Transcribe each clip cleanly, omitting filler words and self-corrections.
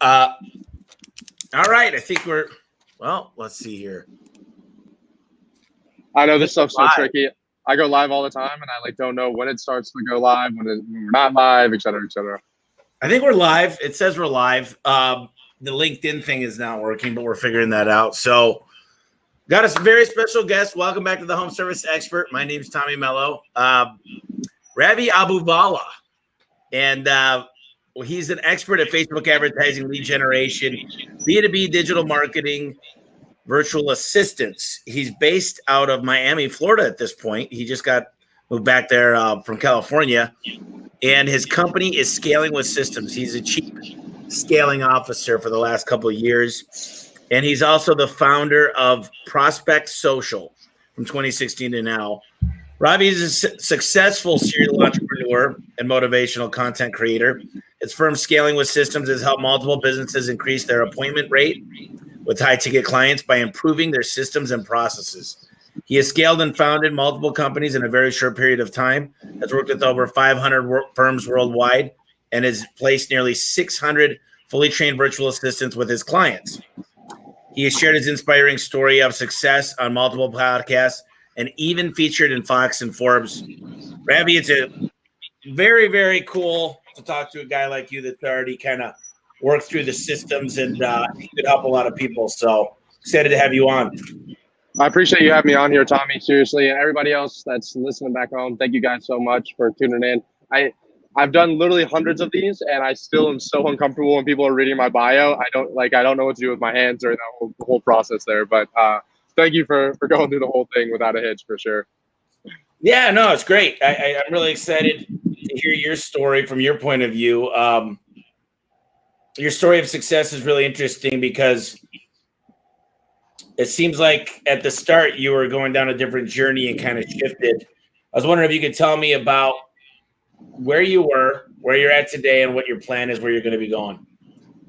All right. I think let's see here. I know this stuff's so tricky. I go live all the time, and I don't know when it starts to go live, when we're not live, et cetera, et cetera. I think we're live. It says we're live. The LinkedIn thing is not working, but we're figuring that out. So got a very special guest. Welcome back to the Home Service Expert. My name is Tommy Mello. Ravi Abuvala. And he's an expert at Facebook advertising, lead generation, B2B digital marketing, virtual assistants. He's based out of Miami, Florida at this point. He just moved back there from California. And his company is Scaling with Systems. He's a chief scaling officer for the last couple of years. And he's also the founder of Prospect Social from 2016 to now. Ravi is a successful serial entrepreneur and motivational content creator. His firm Scaling with Systems has helped multiple businesses increase their appointment rate with high-ticket clients by improving their systems and processes. He has scaled and founded multiple companies in a very short period of time, has worked with over 500 firms worldwide, and has placed nearly 600 fully trained virtual assistants with his clients. He has shared his inspiring story of success on multiple podcasts and even featured in Fox and Forbes. Ravi, it's a very, very cool to talk to a guy like you that's already kind of worked through the systems and he could help a lot of people. So excited to have you on. I appreciate you having me on here, Tommy. Seriously, and everybody else that's listening back home, thank you guys so much for tuning in. I've done literally hundreds of these, and I still am so uncomfortable when people are reading my bio. I don't know what to do with my hands or the whole process there. But thank you for going through the whole thing without a hitch, for sure. Yeah, no, it's great. I'm really excited to hear your story from your point of view. Your story of success is really interesting because it seems like at the start you were going down a different journey and kind of shifted. I was wondering if you could tell me about where you were, where you're at today, and what your plan is, where you're going to be going.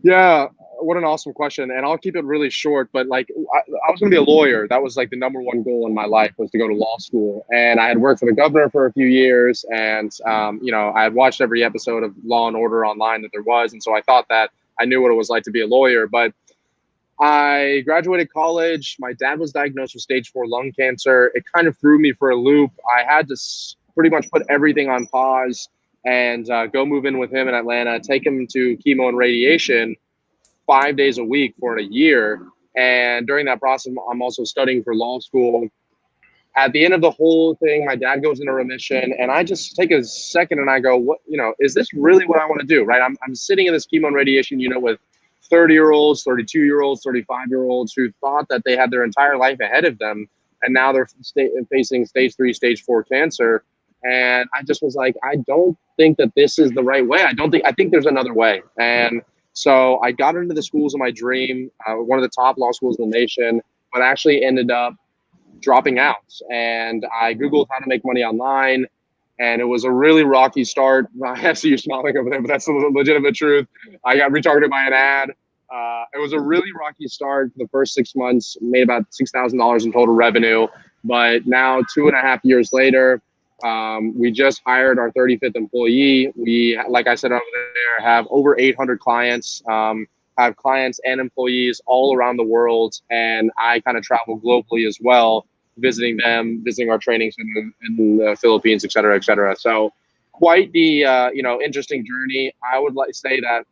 Yeah, what an awesome question. And I'll keep it really short, but I was going to be a lawyer. That was the number one goal in my life, was to go to law school. And I had worked for the governor for a few years, and I had watched every episode of Law and Order online that there was. And so I thought that I knew what it was like to be a lawyer. But I graduated college. My dad was diagnosed with stage 4 lung cancer. It kind of threw me for a loop. I had to pretty much put everything on pause and go move in with him in Atlanta, take him to chemo and radiation 5 days a week for a year. And during that process, I'm also studying for law school. At the end of the whole thing, my dad goes into remission, and I just take a second and I go, what, is this really what I want to do? Right? I'm sitting in this chemo and radiation unit with 30-year-olds, 32-year-olds, 35-year-olds who thought that they had their entire life ahead of them. And now they're facing stage 3, stage 4 cancer. And I just was like, I don't think that this is the right way. I think there's another way. And so I got into the schools of my dream, one of the top law schools in the nation, but actually ended up dropping out. And I Googled how to make money online. And it was a really rocky start. I see you smiling over there, but that's the legitimate truth. I got retargeted by an ad. It was a really rocky start. The first 6 months, made about $6,000 in total revenue. But now, 2.5 years later, we just hired our 35th employee. We, like I said over there, have over 800 clients, have clients and employees all around the world. And I kind of travel globally as well, visiting them, visiting our training center in the Philippines, et cetera, et cetera. So quite the, interesting journey. I would say that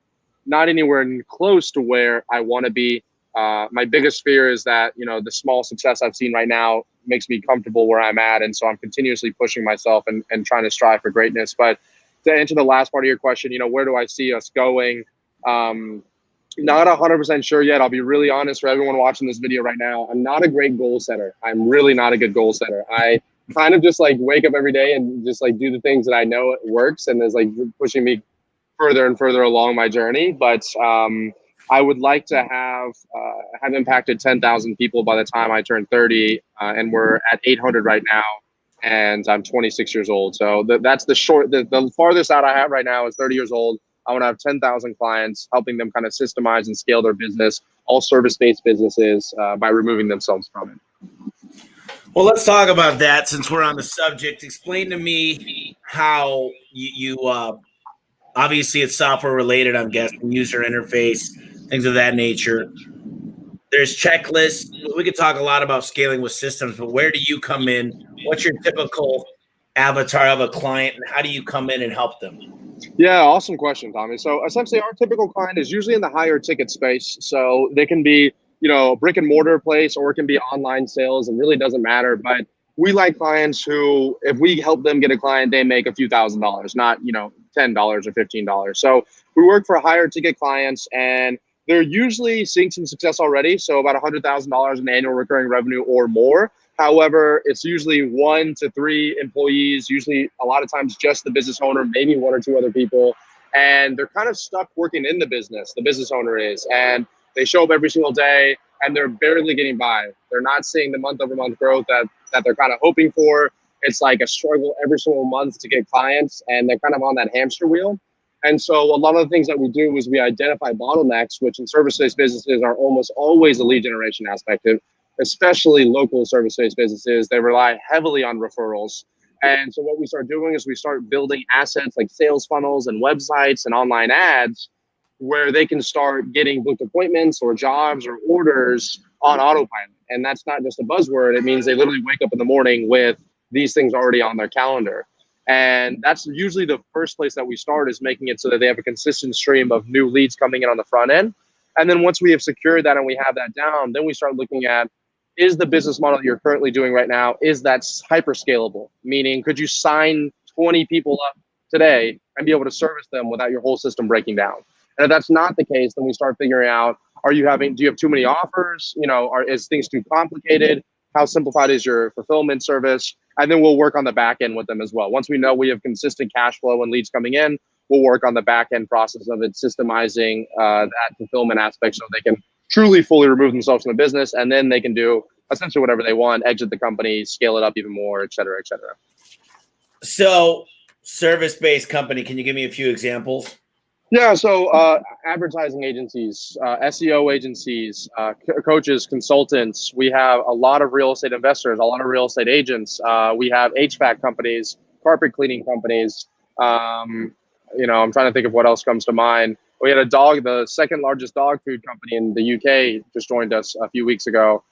not anywhere close to where I want to be. My biggest fear is that, the small success I've seen right now makes me comfortable where I'm at. And so I'm continuously pushing myself and trying to strive for greatness. But to answer the last part of your question, where do I see us going? Not 100% sure yet. I'll be really honest for everyone watching this video right now. I'm not a great goal setter. I'm really not a good goal setter. I kind of just wake up every day and just do the things that I know it works and is pushing me further and further along my journey. But I would like to have impacted 10,000 people by the time I turn 30, and we're at 800 right now, and I'm 26 years old. So that's the farthest out I have right now is 30 years old. I want to have 10,000 clients, helping them kind of systemize and scale their business, all service-based businesses, by removing themselves from it. Well, let's talk about that since we're on the subject. Explain to me how you obviously it's software related, I'm guessing, user interface, things of that nature. There's checklists. We could talk a lot about scaling with systems, but where do you come in? What's your typical avatar of a client, and how do you come in and help them? Yeah, awesome question, Tommy. So essentially, our typical client is usually in the higher ticket space. So they can be, brick and mortar place, or it can be online sales. It really doesn't matter. But we like clients who, if we help them get a client, they make a few $1,000s, not, $10 or $15. So we work for higher ticket clients, and they're usually seeing some success already. So about $100,000 in annual recurring revenue or more. However, it's usually 1 to 3 employees, usually a lot of times just the business owner, maybe 1 or 2 other people. And they're kind of stuck working in the business owner is. And they show up every single day and they're barely getting by. They're not seeing the month over month growth that they're kind of hoping for. It's like a struggle every single month to get clients, and they're kind of on that hamster wheel. And so a lot of the things that we do is we identify bottlenecks, which in service-based businesses are almost always a lead generation aspect of, especially local service-based businesses. They rely heavily on referrals. And so what we start doing is we start building assets like sales funnels and websites and online ads where they can start getting booked appointments or jobs or orders on autopilot. And that's not just a buzzword. It means they literally wake up in the morning with these things already on their calendar. And that's usually the first place that we start, is making it so that they have a consistent stream of new leads coming in on the front end. And then once we have secured that and we have that down, then we start looking at, is the business model that you're currently doing right now, is that hyper scalable? Meaning, could you sign 20 people up today and be able to service them without your whole system breaking down? And if that's not the case, then we start figuring out, do you have too many offers? Is things too complicated? How simplified is your fulfillment service? And then we'll work on the back end with them as well. Once we know we have consistent cash flow and leads coming in, we'll work on the back end process of it, systemizing that fulfillment aspect so they can truly fully remove themselves from the business, and then they can do essentially whatever they want, exit the company, scale it up even more, et cetera, et cetera. So service-based company, can you give me a few examples? Yeah, so advertising agencies, SEO agencies, coaches, consultants. We have a lot of real estate investors, a lot of real estate agents. We have HVAC companies, carpet cleaning companies. I'm trying to think of what else comes to mind. We had the second largest dog food company in the UK just joined us a few weeks ago.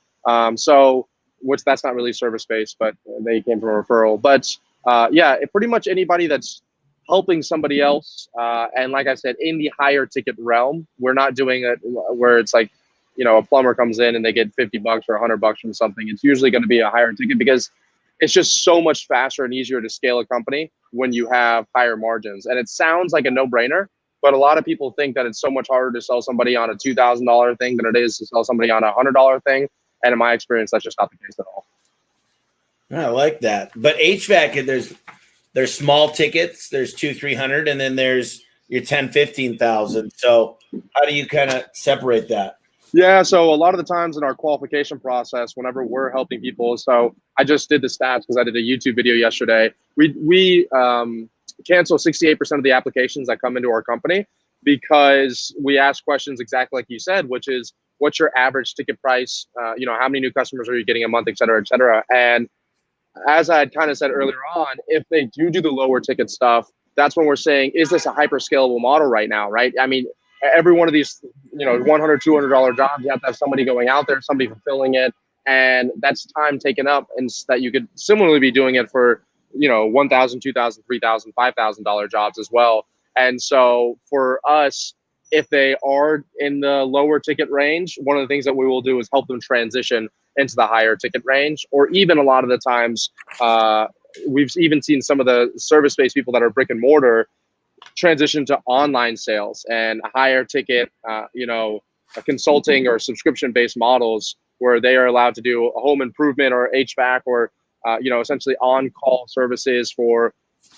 Which that's not really service-based, but they came from a referral. But pretty much anybody that's helping somebody else. And like I said, in the higher ticket realm, we're not doing it where it's like, a plumber comes in and they get $50 or $100 from something. It's usually going to be a higher ticket because it's just so much faster and easier to scale a company when you have higher margins. And it sounds like a no-brainer, but a lot of people think that it's so much harder to sell somebody on a $2,000 thing than it is to sell somebody on a $100 thing. And in my experience, that's just not the case at all. I like that. But HVAC, there's small tickets, there's 200-300, and then there's your 10,000-15,000. So how do you kind of separate that? Yeah, so a lot of the times in our qualification process, whenever we're helping people, so I just did the stats because I did a YouTube video yesterday. We cancel 68% of the applications that come into our company because we ask questions exactly like you said, which is, what's your average ticket price? How many new customers are you getting a month, et cetera, et cetera. And as I had kind of said earlier on, if they do the lower ticket stuff, that's when we're saying, is this a hyper scalable model right now, right? I mean, every one of these, $100, $200 jobs, you have to have somebody going out there, somebody fulfilling it. And that's time taken up, and that you could similarly be doing it for, $1,000, $2,000, $3,000, $5,000 jobs as well. And so for us, if they are in the lower ticket range, one of the things that we will do is help them transition into the higher ticket range. Or even a lot of the times, we've even seen some of the service-based people that are brick and mortar transition to online sales and higher ticket, consulting or subscription-based models where they are allowed to do a home improvement or HVAC or, essentially on-call services for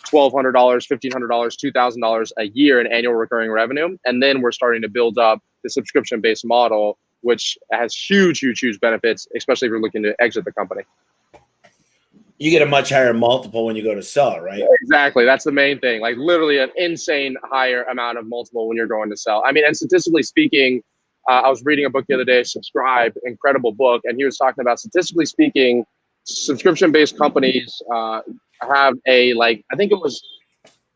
$1,200, $1,500, $2,000 a year in annual recurring revenue. And then we're starting to build up the subscription-based model, which has huge, huge, huge benefits, especially if you're looking to exit the company. You get a much higher multiple when you go to sell, right? Exactly. That's the main thing. Like literally an insane higher amount of multiple when you're going to sell. I mean, and statistically speaking, I was reading a book the other day, Subscribe, incredible book. And he was talking about, statistically speaking, subscription-based companies have I think it was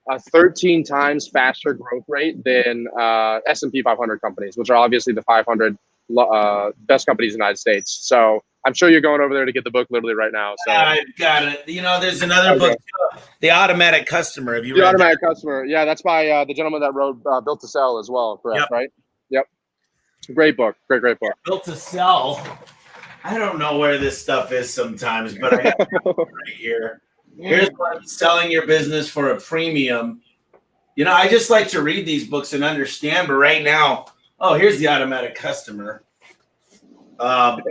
a 13 times faster growth rate than S&P 500 companies, which are obviously the 500 best companies in the United States. So I'm sure you're going over there to get the book literally right now. So I've got it. There's another book, The Automatic Customer. Have you The read Automatic Customer? Yeah, that's by the gentleman that wrote Built to Sell as well. Correct, Yep. right? Yep. Great book. Great book. Built to Sell. I don't know where this stuff is sometimes, but I got it right here. Here's what selling your business for a premium. I just like to read these books and understand, but right now, here's The Automatic Customer. By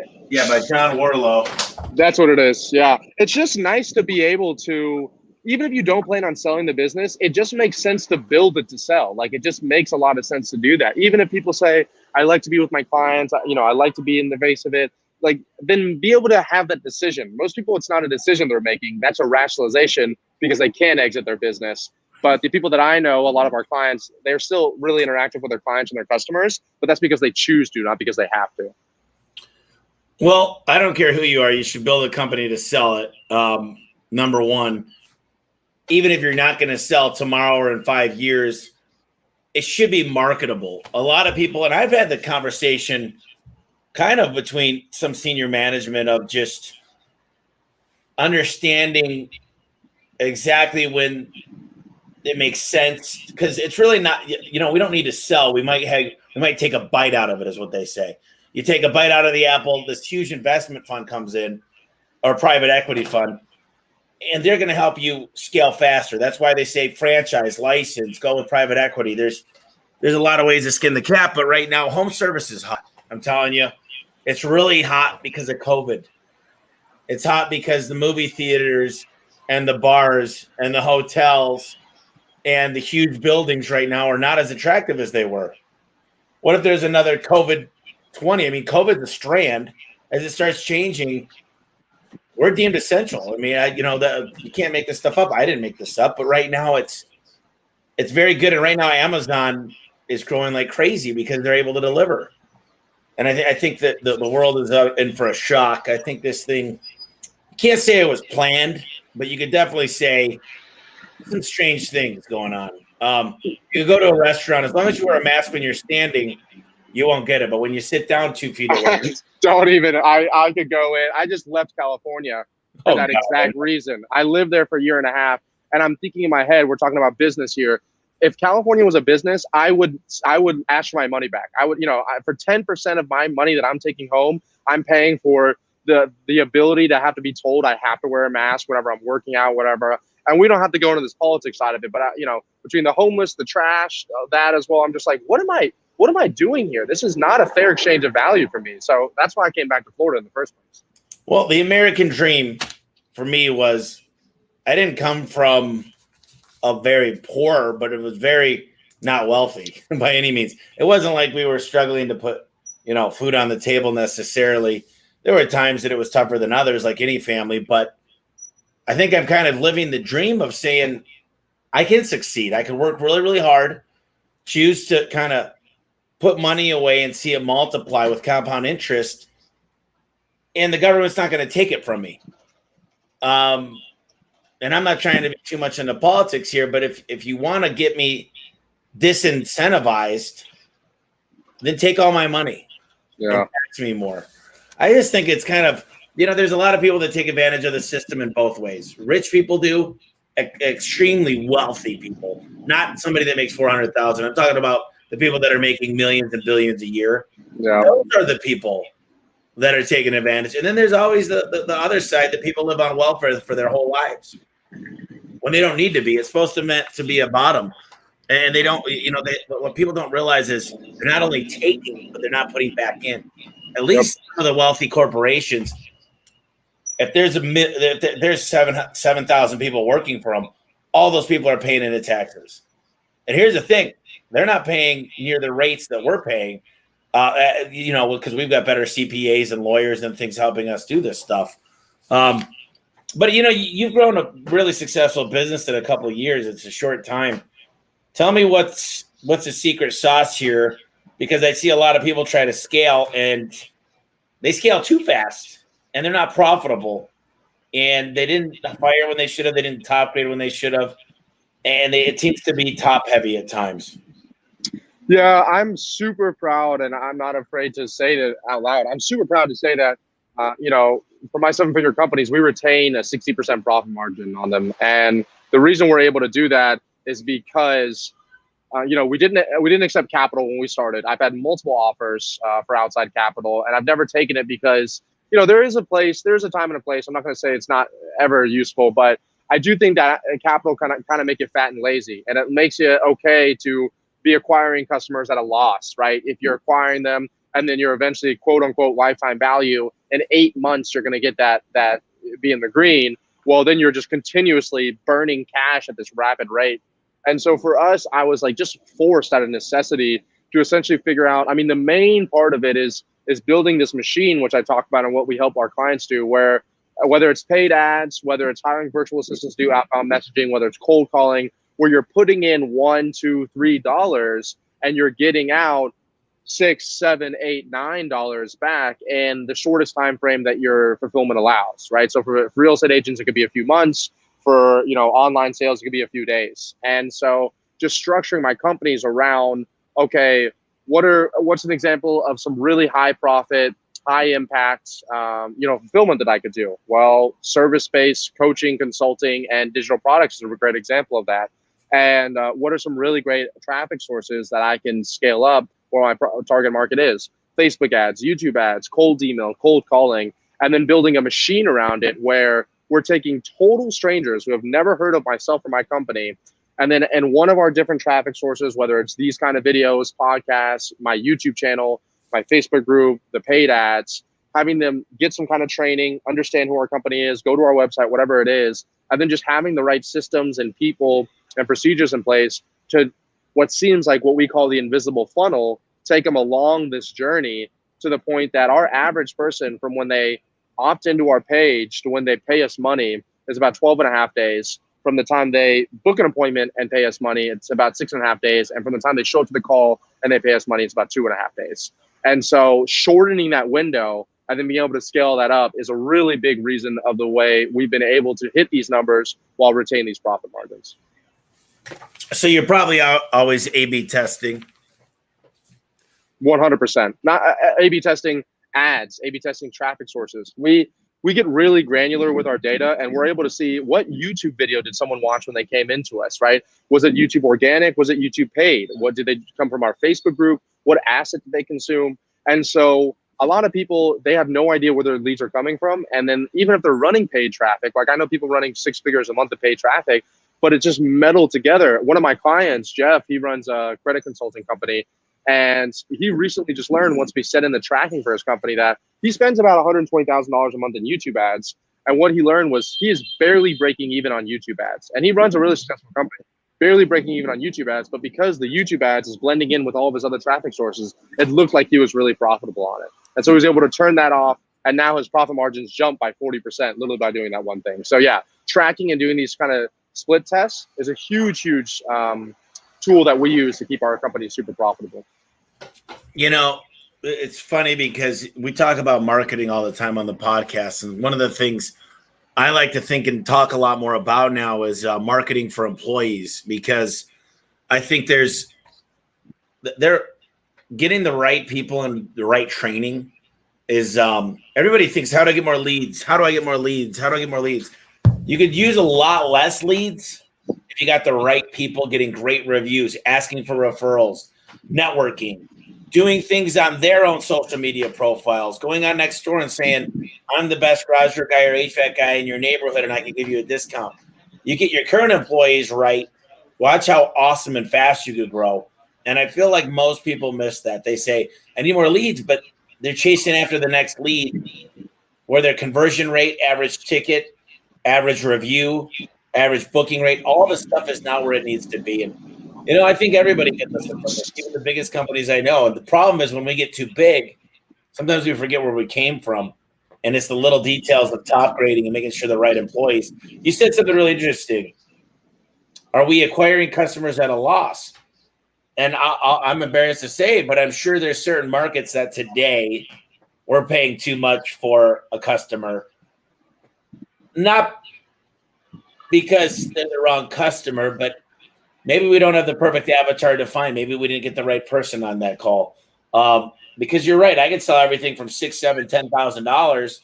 John Warlow. That's what it is. Yeah. It's just nice to be able to, even if you don't plan on selling the business, it just makes sense to build it to sell. Like, it just makes a lot of sense to do that. Even if people say, I like to be with my clients, I like to be in the face of it, like, then be able to have that decision. Most people, it's not a decision they're making. That's a rationalization because they can't exit their business. But the people that I know, a lot of our clients, they're still really interactive with their clients and their customers, but that's because they choose to, not because they have to. Well, I don't care who you are. You should build a company to sell it. Number one, even if you're not going to sell tomorrow or in 5 years, it should be marketable. A lot of people, and I've had the conversation kind of between some senior management of just understanding exactly when it makes sense, because it's really not, we don't need to sell. We might take a bite out of it, is what they say. You take a bite out of the apple, this huge investment fund comes in, or private equity fund, and they're going to help you scale faster. That's why they say franchise, license, go with private equity. There's a lot of ways to skin the cat, but right now home service is hot. I'm telling you, it's really hot because of COVID. It's hot because the movie theaters and the bars and the hotels and the huge buildings right now are not as attractive as they were. What if there's another COVID-20? I mean, COVID's a strand. As it starts changing, we're deemed essential. I mean, you can't make this stuff up. I didn't make this up, but right now it's very good. And right now Amazon is growing like crazy because they're able to deliver. And I think that the world is in for a shock. I think this thing, you can't say it was planned, but you could definitely say some strange things going on. You go to a restaurant, as long as you wear a mask when you're standing, you won't get it. But when you sit down 2 feet away, don't even. I could go in. I just left California for that exact reason. I lived there for a year and a half, and I'm thinking in my head, we're talking about business here. If California was a business, I would ask for my money back. I would, for 10% of my money that I'm taking home, I'm paying for the ability to have to be told I have to wear a mask whenever I'm working out, whatever. And we don't have to go into this politics side of it, but between the homeless, the trash, that as well, I'm just like, what am I doing here? This is not a fair exchange of value for me. So that's why I came back to Florida in the first place. Well, the American dream for me was, I didn't come from a very poor, but it was very not wealthy by any means. It wasn't like we were struggling to put, food on the table necessarily. There were times that it was tougher than others, like any family, but I think I'm kind of living the dream of saying I can succeed. I can work really, really hard, choose to kind of put money away and see it multiply with compound interest, and the government's not going to take it from me. And I'm not trying to be too much into politics here, but if you want to get me disincentivized, then take all my money and tax me more. I just think it's kind of, there's a lot of people that take advantage of the system in both ways. Rich people do, extremely wealthy people, not somebody that makes $400,000. I'm talking about the people that are making millions and billions a year. Yeah. Those are the people that are taking advantage. And then there's always the other side, that people live on welfare for their whole lives when they don't need to be. It's supposed to meant to be a bottom. And they don't, what people don't realize is they're not only taking, but they're not putting back in. At least some of the wealthy corporations, if there's 7,000 people working for them, all those people are paying into taxes. And here's the thing, they're not paying near the rates that we're paying, because we've got better CPAs and lawyers and things helping us do this stuff. But you've grown a really successful business in a couple of years. It's a short time. Tell me what's the secret sauce here, because I see a lot of people try to scale and they scale too fast and they're not profitable, and they didn't fire when they should have. They didn't top grade when they should have. and it seems to be top heavy at times. Yeah, I'm super proud, and I'm not afraid to say that out loud. I'm super proud to say that, for my seven-figure companies, we retain a 60% profit margin on them, and the reason we're able to do that is because, we didn't accept capital when we started. I've had multiple offers for outside capital, and I've never taken it because, there's a time and a place. I'm not going to say it's not ever useful, but I do think that capital kind of make you fat and lazy, and it makes you okay to be acquiring customers at a loss, right? If you're acquiring them and then you're eventually quote unquote lifetime value in 8 months, you're going to get that be in the green. Well, then you're just continuously burning cash at this rapid rate. And so for us, I was like just forced out of necessity to essentially figure out. I mean, the main part of it is building this machine, which I talk about and what we help our clients do, where whether it's paid ads, whether it's hiring virtual assistants to do outbound messaging, whether it's cold calling, where you're putting in $1, $2, $3 and you're getting out $6, $7, $8, $9 back in the shortest time frame that your fulfillment allows, right? So for real estate agents, it could be a few months. For online sales, it could be a few days. And so just structuring my companies around, okay, what's an example of some really high profit, high impact, fulfillment that I could do? Well, service-based coaching, consulting, and digital products is a great example of that. And what are some really great traffic sources that I can scale up where my target market is? Facebook ads, YouTube ads, cold email, cold calling, and then building a machine around it where we're taking total strangers who have never heard of myself or my company, and then in one of our different traffic sources, whether it's these kind of videos, podcasts, my YouTube channel, my Facebook group, the paid ads, having them get some kind of training, understand who our company is, go to our website, whatever it is, and then just having the right systems and people and procedures in place to what seems like what we call the invisible funnel, take them along this journey to the point that our average person, from when they opt into our page to when they pay us money, is about 12 and a half days. From the time they book an appointment and pay us money, it's about 6.5 days. And from the time they show up to the call and they pay us money, it's about 2.5 days. And so shortening that window and then being able to scale that up is a really big reason of the way we've been able to hit these numbers while retaining these profit margins. So you're probably always A/B testing. 100%. Not A/B testing ads, A/B testing traffic sources. We get really granular with our data, and we're able to see what YouTube video did someone watch when they came into us, right? Was it YouTube organic? Was it YouTube paid? What did they come from our Facebook group? What asset did they consume? And so a lot of people, they have no idea where their leads are coming from. And then even if they're running paid traffic, like I know people running 6 figures a month of paid traffic, but it's just melded together. One of my clients, Jeff, he runs a credit consulting company. And he recently just learned, once we set in the tracking for his company, that he spends about $120,000 a month in YouTube ads. And what he learned was he is barely breaking even on YouTube ads. And he runs a really successful company, barely breaking even on YouTube ads. But because the YouTube ads is blending in with all of his other traffic sources, it looked like he was really profitable on it. And so he was able to turn that off. And now his profit margins jumped by 40%, literally by doing that one thing. So yeah, tracking and doing these kind of split tests is a huge tool that we use to keep our company super profitable. It's funny because we talk about marketing all the time on the podcast. And one of the things I like to think and talk a lot more about now is marketing for employees, because I think they're getting the right people and the right training is everybody thinks, how do I get more leads? How do I get more leads? How do I get more leads? You could use a lot less leads if you got the right people getting great reviews, asking for referrals, networking, doing things on their own social media profiles, going on next door and saying, I'm the best garage door guy or HVAC guy in your neighborhood and I can give you a discount. You get your current employees right. Watch how awesome and fast you could grow. And I feel like most people miss that. They say, I need more leads, but they're chasing after the next lead where their conversion rate, average ticket, average review, average booking rate, all this stuff is not where it needs to be. And, I think everybody can listen from this, even the biggest companies I know. And the problem is when we get too big, sometimes we forget where we came from. And it's the little details of top grading and making sure the right employees. You said something really interesting. Are we acquiring customers at a loss? And I'm embarrassed to say it, but I'm sure there's certain markets that today we're paying too much for a customer. Not because they're the wrong customer, but maybe we don't have the perfect avatar to find. Maybe we didn't get the right person on that call. Because you're right, I could sell everything from $6,000, $7,000, $10,000,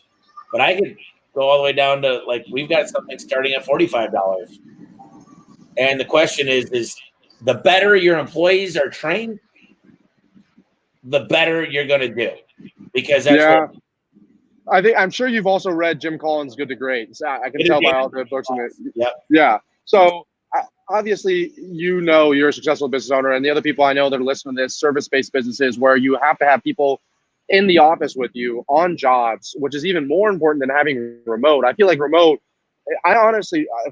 but I could go all the way down to like we've got something starting at $45. And the question is the better your employees are trained, the better you're going to do, because that's what I'm sure you've also read Jim Collins' Good to Great. So I can tell by all the books in it. Yep. Yeah. So obviously, you're a successful business owner, and the other people I know that are listening to this, service-based businesses where you have to have people in the office with you on jobs, which is even more important than having remote. I feel like I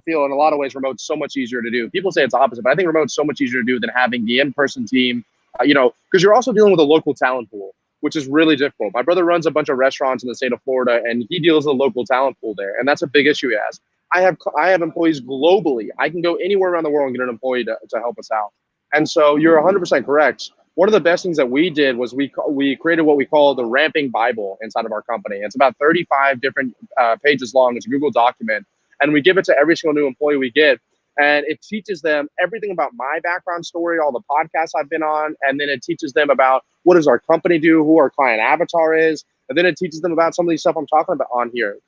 feel in a lot of ways remote's so much easier to do. People say it's opposite, but I think remote's so much easier to do than having the in-person team, because you're also dealing with a local talent pool, which is really difficult. My brother runs a bunch of restaurants in the state of Florida, and he deals with a local talent pool there, and that's a big issue he has. I have employees globally. I can go anywhere around the world and get an employee to help us out. And so you're 100% correct. One of the best things that we did was we created what we call the Ramping Bible inside of our company. It's about 35 different pages long. It's a Google document. And we give it to every single new employee we get. And it teaches them everything about my background story, all the podcasts I've been on. And then it teaches them about what does our company do, who our client avatar is. And then it teaches them about some of these stuff I'm talking about on here.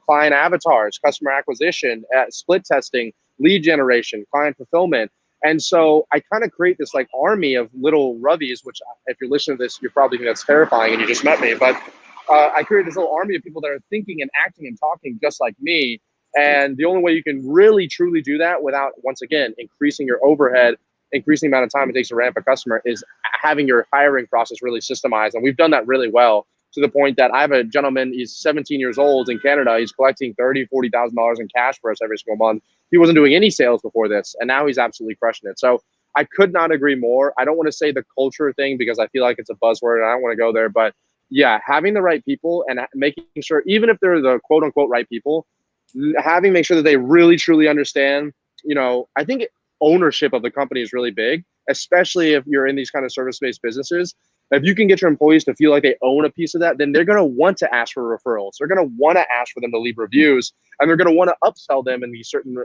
Client avatars, customer acquisition, split testing, lead generation, client fulfillment. And so I kind of create this like army of little Ravis, which if you're listening to this, you're probably thinking that's terrifying and you just met me. But I created this little army of people that are thinking and acting and talking just like me. And the only way you can really, truly do that without, once again, increasing your overhead, increasing the amount of time it takes to ramp a customer is having your hiring process really systemized. And we've done that really well to the point that I have a gentleman, he's 17 years old in Canada. He's collecting $30,000, $40,000 in cash for us every single month. He wasn't doing any sales before this, and now he's absolutely crushing it. So I could not agree more. I don't want to say the culture thing because I feel like it's a buzzword and I don't want to go there. But yeah, having the right people and making sure, even if they're the quote unquote right people, make sure that they really truly understand. I think ownership of the company is really big, especially if you're in these kind of service-based businesses. If you can get your employees to feel like they own a piece of that, then they're going to want to ask for referrals. They're going to want to ask for them to leave reviews, and they're going to want to upsell them in these certain,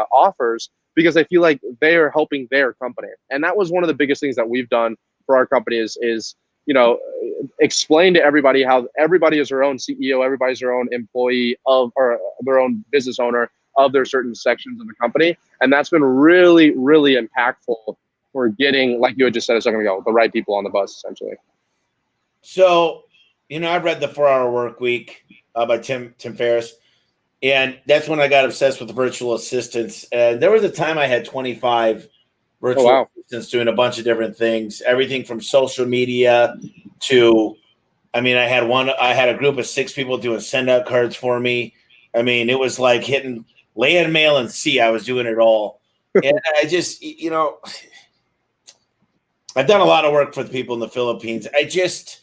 offers because they feel like they are helping their company. And that was one of the biggest things that we've done for our company is explain to everybody how everybody is their own CEO, everybody's their own employee or their own business owner of their certain sections of the company. And that's been really, really impactful for getting, like you had just said a second ago, the right people on the bus, essentially. So, I've read The 4-Hour Work Week by Tim Ferriss, and that's when I got obsessed with the virtual assistants. And there was a time I had 25 virtual assistants doing a bunch of different things, everything from social media to, I had a group of 6 people doing send out cards for me. It was like hitting land, mail, and sea. I was doing it all. And I just, I've done a lot of work for the people in the Philippines. I just,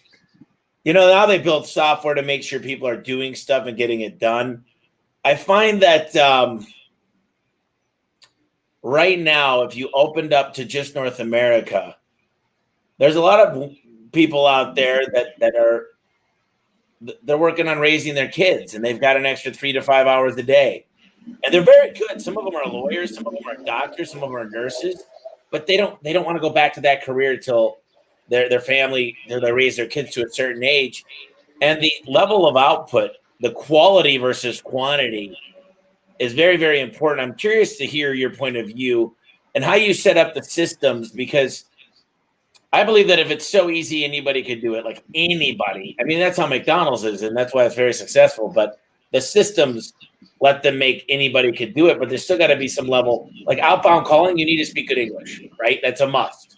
now they build software to make sure people are doing stuff and getting it done. I find that right now, if you opened up to just North America, there's a lot of people out there they're working on raising their kids, and they've got an extra 3 to 5 hours a day. And they're very good. Some of them are lawyers, some of them are doctors, some of them are nurses, but they don't want to go back to that career until their family, they raise their kids to a certain age. And the level of output, the quality versus quantity, is very, very important. I'm curious to hear your point of view and how you set up the systems, because I believe that if it's so easy, anybody could do it, like anybody. That's how McDonald's is, and that's why it's very successful. But the systems let them make anybody could do it, but there's still got to be some level. Like outbound calling, you need to speak good English, right? That's a must.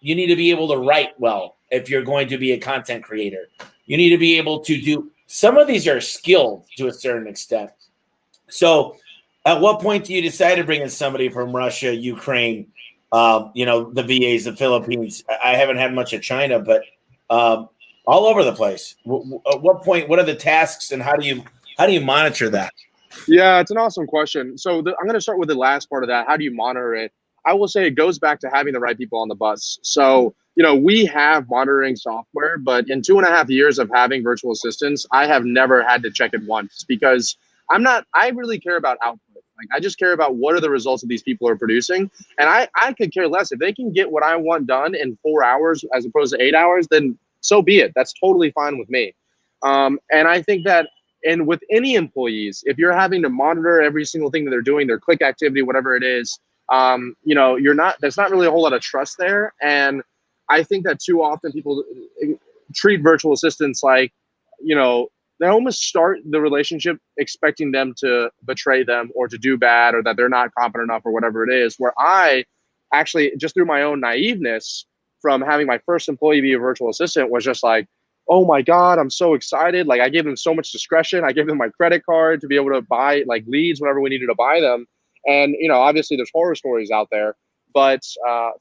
You need to be able to write well if you're going to be a content creator. You need to be able to do – some of these are skilled to a certain extent. So at what point do you decide to bring in somebody from Russia, Ukraine, the VAs, the Philippines? I haven't had much of China, but all over the place. At what point, what are the tasks, and how do you monitor that? Yeah, it's an awesome question. So I'm going to start with the last part of that. How do you monitor it? I will say it goes back to having the right people on the bus. So, we have monitoring software, but in 2.5 years of having virtual assistants, I have never had to check it once because I really care about output. Like, I just care about what are the results that these people are producing. And I could care less. If they can get what I want done in 4 hours as opposed to 8 hours, then so be it. That's totally fine with me. And I think that, and with any employees, if you're having to monitor every single thing that they're doing, their click activity, whatever it is, there's not really a whole lot of trust there. And I think that too often people treat virtual assistants like, they almost start the relationship expecting them to betray them or to do bad, or that they're not competent enough or whatever it is, where I actually, just through my own naiveness from having my first employee be a virtual assistant, was just like, oh my God, I'm so excited. Like, I gave them so much discretion. I gave them my credit card to be able to buy like leads whenever we needed to buy them. And, obviously there's horror stories out there. But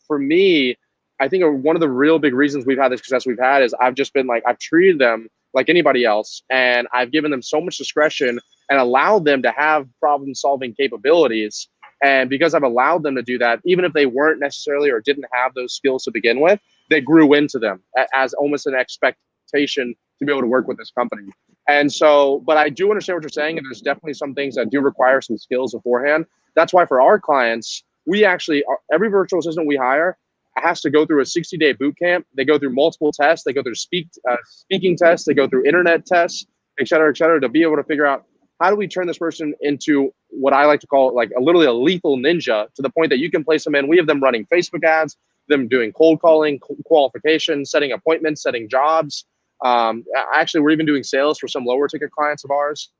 for me, I think one of the real big reasons we've had the success we've had is I've just been like, I've treated them like anybody else. And I've given them so much discretion and allowed them to have problem solving capabilities. And because I've allowed them to do that, even if they weren't necessarily or didn't have those skills to begin with, they grew into them as almost an expectation to be able to work with this company. And so, but I do understand what you're saying. And there's definitely some things that do require some skills beforehand. That's why for our clients, we actually, every virtual assistant we hire has to go through a 60-day boot camp. They go through multiple tests. They go through speaking tests. They go through internet tests, et cetera, to be able to figure out, how do we turn this person into what I like to call like literally a lethal ninja, to the point that you can place them in. We have them running Facebook ads, them doing cold calling, qualification, setting appointments, setting jobs. Actually, we're even doing sales for some lower ticket clients of ours.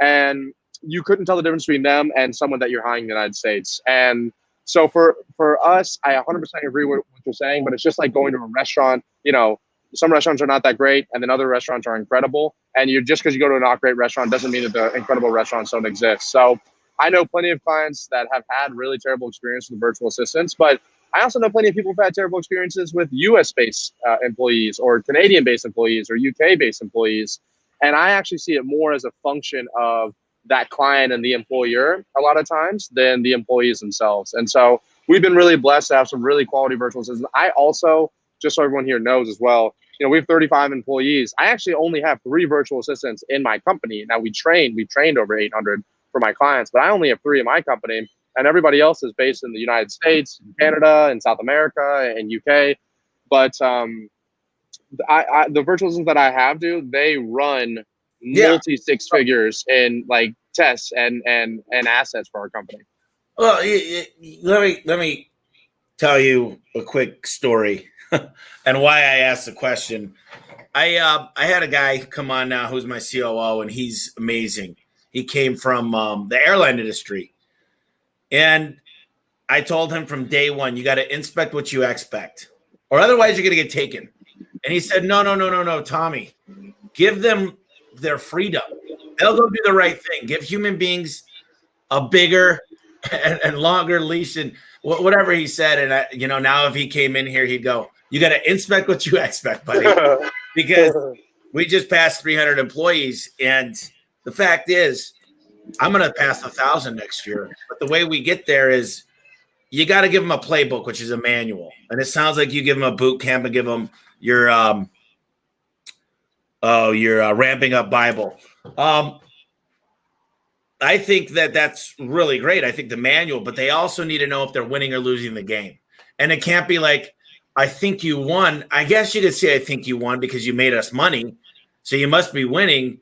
And you couldn't tell the difference between them and someone that you're hiring in the United States. And so for us, I 100% agree with what you're saying, but it's just like going to a restaurant. Some restaurants are not that great, and then other restaurants are incredible. And just because you go to a not great restaurant doesn't mean that the incredible restaurants don't exist. So I know plenty of clients that have had really terrible experiences with virtual assistants, but I also know plenty of people who've had terrible experiences with US-based employees, or Canadian-based employees, or UK-based employees. And I actually see it more as a function of that client and the employer a lot of times than the employees themselves. And so we've been really blessed to have some really quality virtual assistants. I also, just so everyone here knows as well, we have 35 employees. I actually only have 3 virtual assistants in my company. Now we've trained over 800 for my clients, but I only have 3 in my company, and everybody else is based in the United States, Canada, and South America, and UK. But the virtual assistants that I have they run multi 6 figures in like tests and assets for our company. Well, let me tell you a quick story and why I asked the question. I had a guy come on now who's my COO, and he's amazing. He came from the airline industry, and I told him from day one, you got to inspect what you expect, or otherwise you're going to get taken. And he said, no, Tommy, give them their freedom. They'll go do the right thing. Give human beings a bigger and longer leash, and whatever he said. And now if he came in here, he'd go, you got to inspect what you expect, buddy, because we just passed 300 employees. And the fact is, I'm going to pass 1,000 next year. But the way we get there is you got to give them a playbook, which is a manual. And it sounds like you give them a boot camp and give them your ramping up Bible. I think that's really great. I think the manual, but they also need to know if they're winning or losing the game. And it can't be like, I think you won. I guess you could say I think you won because you made us money, so you must be winning.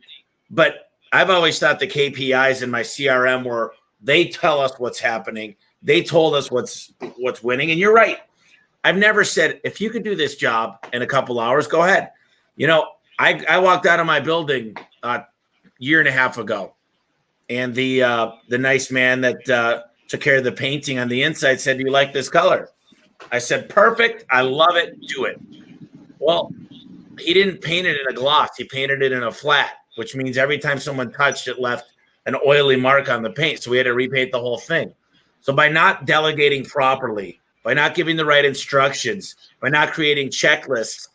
But I've always thought the KPIs in my CRM were they tell us what's happening. They told us what's winning. And you're right. I've never said, if you could do this job in a couple hours, go ahead. I walked out of my building a year and a half ago, and the nice man that took care of the painting on the inside said, "Do you like this color?" I said, "Perfect. I love it. Do it." Well, he didn't paint it in a gloss. He painted it in a flat, which means every time someone touched it, left an oily mark on the paint. So we had to repaint the whole thing. So by not delegating properly, by not giving the right instructions, by not creating checklists,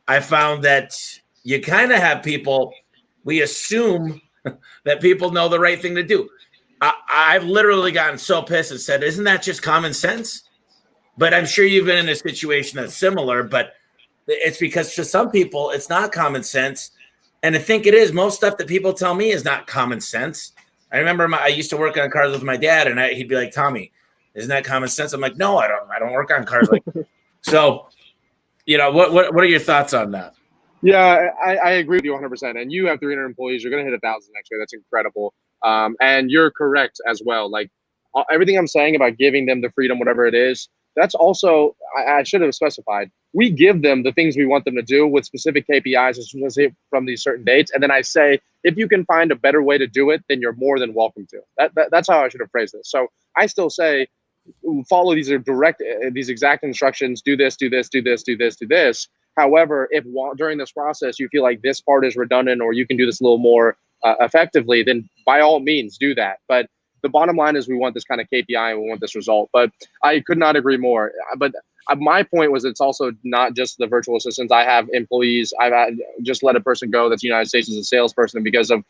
I found that you kind of have people, we assume that people know the right thing to do. I've literally gotten so pissed and said, isn't that just common sense? But I'm sure you've been in a situation that's similar, but it's because to some people, it's not common sense. And I think it is. Most stuff that people tell me is not common sense. I remember I used to work on cars with my dad, and he'd be like, Tommy, isn't that common sense? I'm like, no, I don't work on cars like that. So, what are your thoughts on that? Yeah, I agree with you 100%. And you have 300 employees. You're going to hit 1,000 next year. That's incredible. And you're correct as well. Like everything I'm saying about giving them the freedom, whatever it is, that's also, I should have specified. We give them the things we want them to do with specific KPIs from these certain dates. And then I say, if you can find a better way to do it, then you're more than welcome to. That's how I should have phrased this. So I still say, follow these these exact instructions, do this, do this, do this, do this, do this. However, if during this process you feel like this part is redundant or you can do this a little more effectively, then by all means do that. But the bottom line is we want this kind of KPI and we want this result. But I could not agree more. But my point was it's also not just the virtual assistants. I have employees. Just let a person go that's United States as a salesperson because of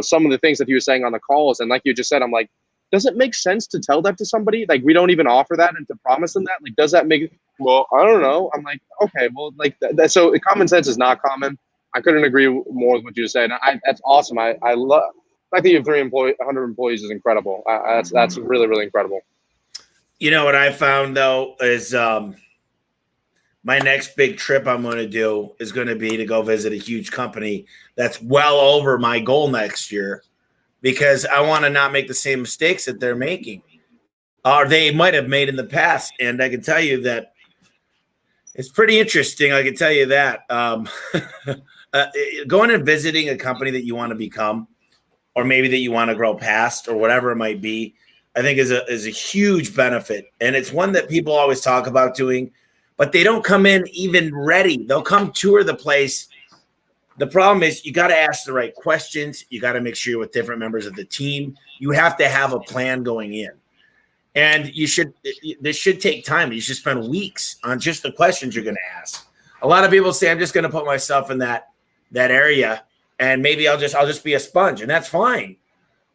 some of the things that he was saying on the calls. And like you just said, I'm like, does it make sense to tell that to somebody? Like, we don't even offer that and to promise them that? Like, does that make, well, I don't know. I'm like, okay, well, like, so common sense is not common. I couldn't agree more with what you said. That's awesome. I love, I think you have 100 employees is incredible. That's really, really incredible. What I found though is my next big trip I'm going to do is going to be to go visit a huge company that's well over my goal next year, because I want to not make the same mistakes that they're making or they might have made in the past. And I can tell you that it's pretty interesting. I can tell you that going and visiting a company that you want to become, or maybe that you want to grow past, or whatever it might be, I think is a huge benefit. And it's one that people always talk about doing, but they don't come in even ready. They'll come tour the place. The problem is you got to ask the right questions. You got to make sure you're with different members of the team. You have to have a plan going in. And this should take time. You should spend weeks on just the questions you're going to ask. A lot of people say, I'm just going to put myself in that area and maybe I'll just be a sponge, and that's fine.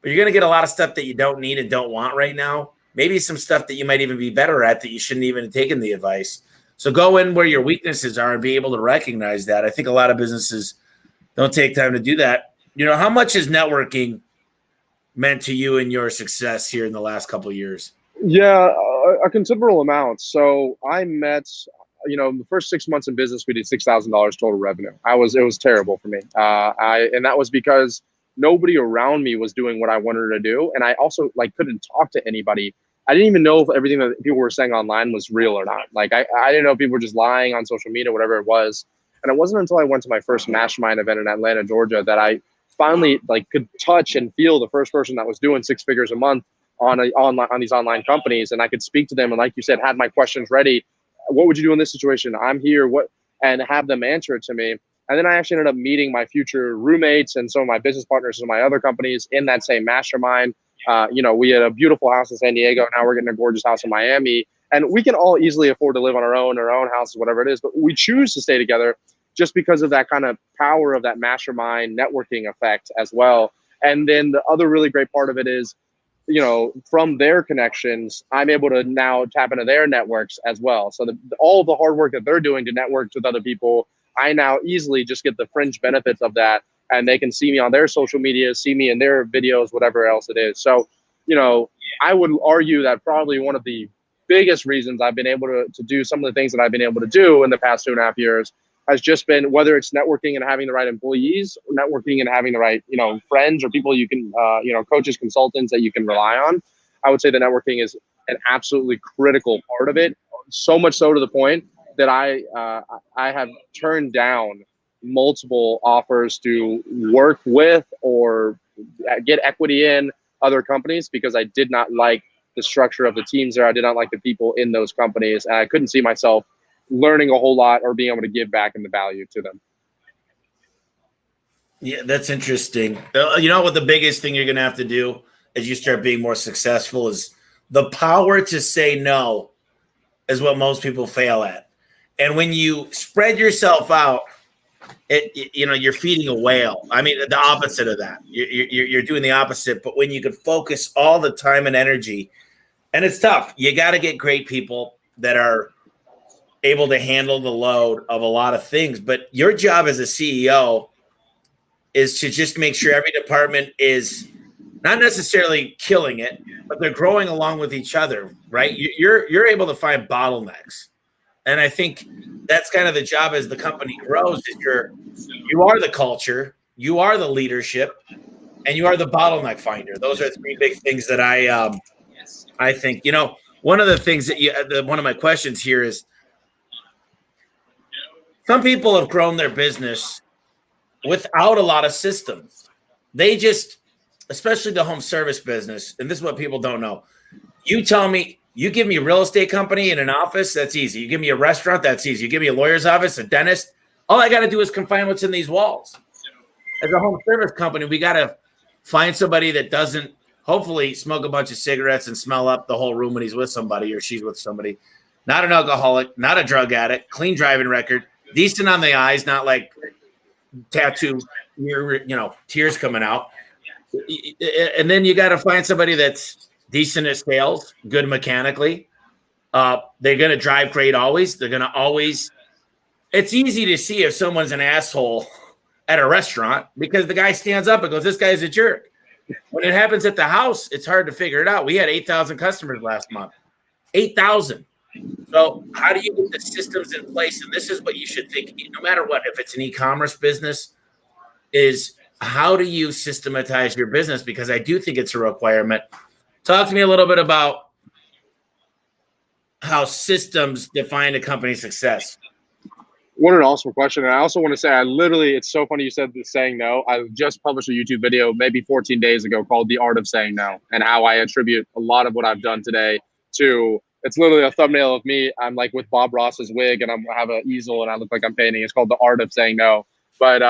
But you're going to get a lot of stuff that you don't need and don't want right now. Maybe some stuff that you might even be better at that you shouldn't even have taken the advice. So go in where your weaknesses are and be able to recognize that. I think a lot of businesses don't take time to do that. How much has networking meant to you and your success here in the last couple of years? Yeah, a considerable amount. So I met, the first 6 months in business, we did $6,000 total revenue. It was terrible for me. And that was because nobody around me was doing what I wanted to do. And I also couldn't talk to anybody. I didn't even know if everything that people were saying online was real or not. I didn't know if people were just lying on social media, whatever it was. And it wasn't until I went to my first mastermind event in Atlanta, Georgia, that I finally could touch and feel the first person that was doing 6 figures a month on these online companies. And I could speak to them. And like you said, had my questions ready. What would you do in this situation? I'm here. And have them answer it to me. And then I actually ended up meeting my future roommates and some of my business partners in my other companies in that same mastermind. We had a beautiful house in San Diego. Now we're getting a gorgeous house in Miami. And we can all easily afford to live on our own houses, whatever it is. But we choose to stay together just because of that kind of power of that mastermind networking effect as well. And then the other really great part of it is, from their connections, I'm able to now tap into their networks as well. So all the hard work that they're doing to network with other people, I now easily just get the fringe benefits of that. And they can see me on their social media, see me in their videos, whatever else it is. So, I would argue that probably one of the biggest reasons I've been able to do some of the things that I've been able to do in the past 2.5 years has just been, whether it's networking and having the right employees, or networking and having the right, friends or people you can, coaches, consultants that you can rely on. I would say the networking is an absolutely critical part of it. So much so to the point that I have turned down multiple offers to work with or get equity in other companies because I did not like the structure of the teams there. I did not like the people in those companies. And I couldn't see myself learning a whole lot or being able to give back in the value to them. Yeah, that's interesting. What the biggest thing you're going to have to do as you start being more successful is the power to say no is what most people fail at. And when you spread yourself out, you're feeding a whale. I mean, the opposite of that. You're doing the opposite. But when you can focus all the time and energy, and it's tough. You got to get great people that are able to handle the load of a lot of things. But your job as a CEO is to just make sure every department is not necessarily killing it, but they're growing along with each other, right? You're able to find bottlenecks. And I think that's kind of the job as the company grows is you are the culture, you are the leadership, and you are the bottleneck finder. Those are three big things that I think, one of the things that one of my questions here is some people have grown their business without a lot of systems. They just, especially the home service business, and this is what people don't know. You tell me, you give me a real estate company and an office, that's easy. You give me a restaurant, that's easy. You give me a lawyer's office, a dentist, all I got to do is confine what's in these walls. As a home service company, we got to find somebody that doesn't hopefully smoke a bunch of cigarettes and smell up the whole room when he's with somebody or she's with somebody. Not an alcoholic, not a drug addict, clean driving record, decent on the eyes, not like tattoo, tears coming out. And then you got to find somebody that's decent at sales, good mechanically. They're going to drive great always. They're going to always. It's easy to see if someone's an asshole at a restaurant because the guy stands up and goes, "This guy's a jerk." When it happens at the house, it's hard to figure it out. We had 8,000 customers last month. 8,000. So how do you get the systems in place? And this is what you should think, no matter what, if it's an e-commerce business, is how do you systematize your business? Because I do think it's a requirement. Talk to me a little bit about how systems define a company's success. What an awesome question. And I also want to say, it's so funny you said the saying no. I just published a YouTube video maybe 14 days ago called The Art of Saying No, and how I attribute a lot of what I've done today to, it's literally a thumbnail of me. I'm like with Bob Ross's wig and I have an easel and I look like I'm painting. It's called The Art of Saying No. But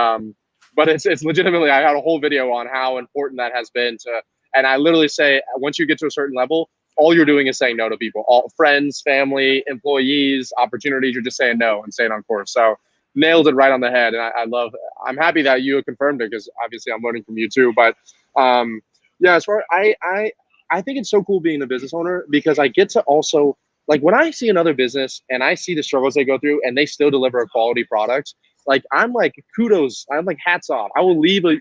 it's legitimately, I had a whole video on how important that has been to, and I literally say, once you get to a certain level, all you're doing is saying no to people, all friends, family, employees, opportunities. You're just saying no and staying on course. So nailed it right on the head. And I'm happy that you confirmed it because obviously I'm learning from you too. But yeah, as far I think it's so cool being a business owner because I get to also, like, when I see another business and I see the struggles they go through and they still deliver a quality product, like, I'm like, kudos. I'm like, hats off. I will leave a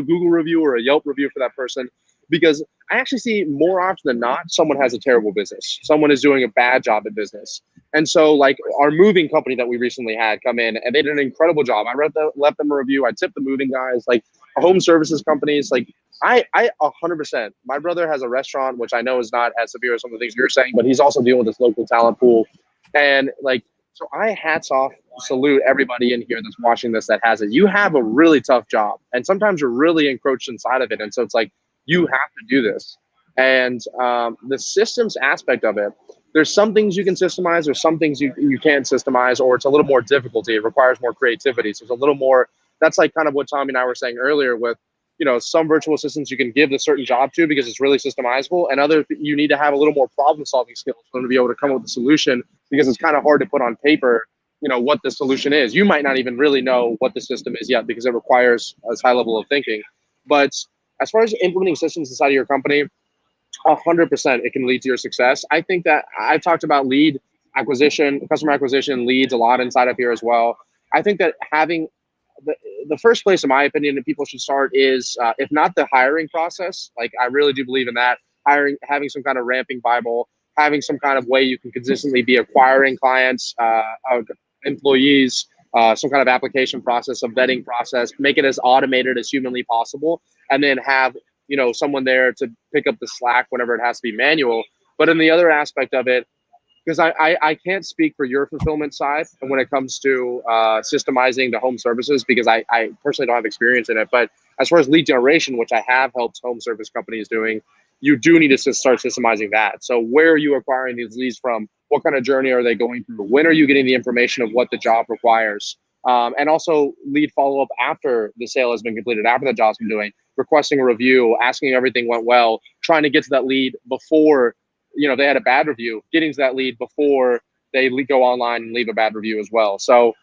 Google review or a Yelp review for that person, because I actually see more often than not, someone has a terrible business. Someone is doing a bad job at business. And so, like, our moving company that we recently had come in, and they did an incredible job. I left them a review. I tipped the moving guys. Like, home services companies, like, I 100%. My brother has a restaurant, which I know is not as severe as some of the things you're saying, but he's also dealing with this local talent pool. And, like, so I hats off, salute everybody in here that's watching this that has it. You have a really tough job, and sometimes you're really encroached inside of it. And so it's like, you have to do this. And the systems aspect of it, there's some things you can systemize, there's some things you can't systemize, or it's a little more difficulty. It requires more creativity. So it's a little more, that's like kind of what Tommy and I were saying earlier with, some virtual assistants you can give a certain job to because it's really systemizable, and other you need to have a little more problem solving skills for them to be able to come up with a solution, because it's kind of hard to put on paper, what the solution is. You might not even really know what the system is yet because it requires a high level of thinking. But as far as implementing systems inside of your company, 100% it can lead to your success. I think that I've talked about lead acquisition, customer acquisition, leads a lot inside of here as well. I think that having the first place, in my opinion, that people should start is, if not the hiring process, like, I really do believe in that, having some kind of ramping Bible, having some kind of way you can consistently be acquiring clients, employees, some kind of application process, a vetting process, make it as automated as humanly possible, and then have someone there to pick up the slack whenever it has to be manual. But in the other aspect of it, because I can't speak for your fulfillment side and when it comes to systemizing the home services, because I personally don't have experience in it. But as far as lead generation, which I have helped home service companies doing, you do need to start systemizing that. So where are you acquiring these leads from? What kind of journey are they going through? When are you getting the information of what the job requires? And also lead follow-up after the sale has been completed, after the job's been doing, requesting a review, asking if everything went well, trying to get to that lead before they had a bad review, getting to that lead before they go online and leave a bad review as well. So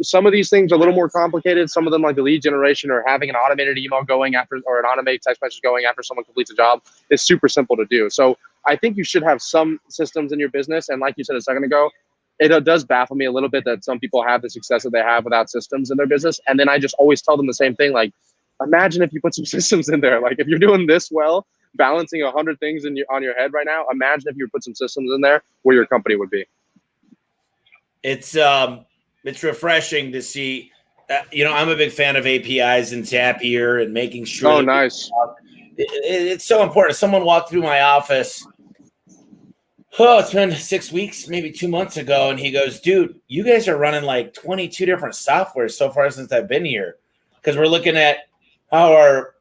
some of these things are a little more complicated. Some of them, like the lead generation or having an automated email going after, or an automated text message going after someone completes a job, is super simple to do. So I think you should have some systems in your business. And like you said a second ago, it does baffle me a little bit that some people have the success that they have without systems in their business. And then I just always tell them the same thing, like, Imagine if you put some systems in there. Like if you're doing this well, balancing 100 things on your head right now, imagine if you put some systems in there where your company would be. It's refreshing to see. I'm a big fan of APIs and Zapier and making sure. Oh, nice. It's so important. Someone walked through my office. Oh, it's been 6 weeks, maybe 2 months ago, and he goes, "Dude, you guys are running like 22 different softwares so far since I've been here, because we're looking at how our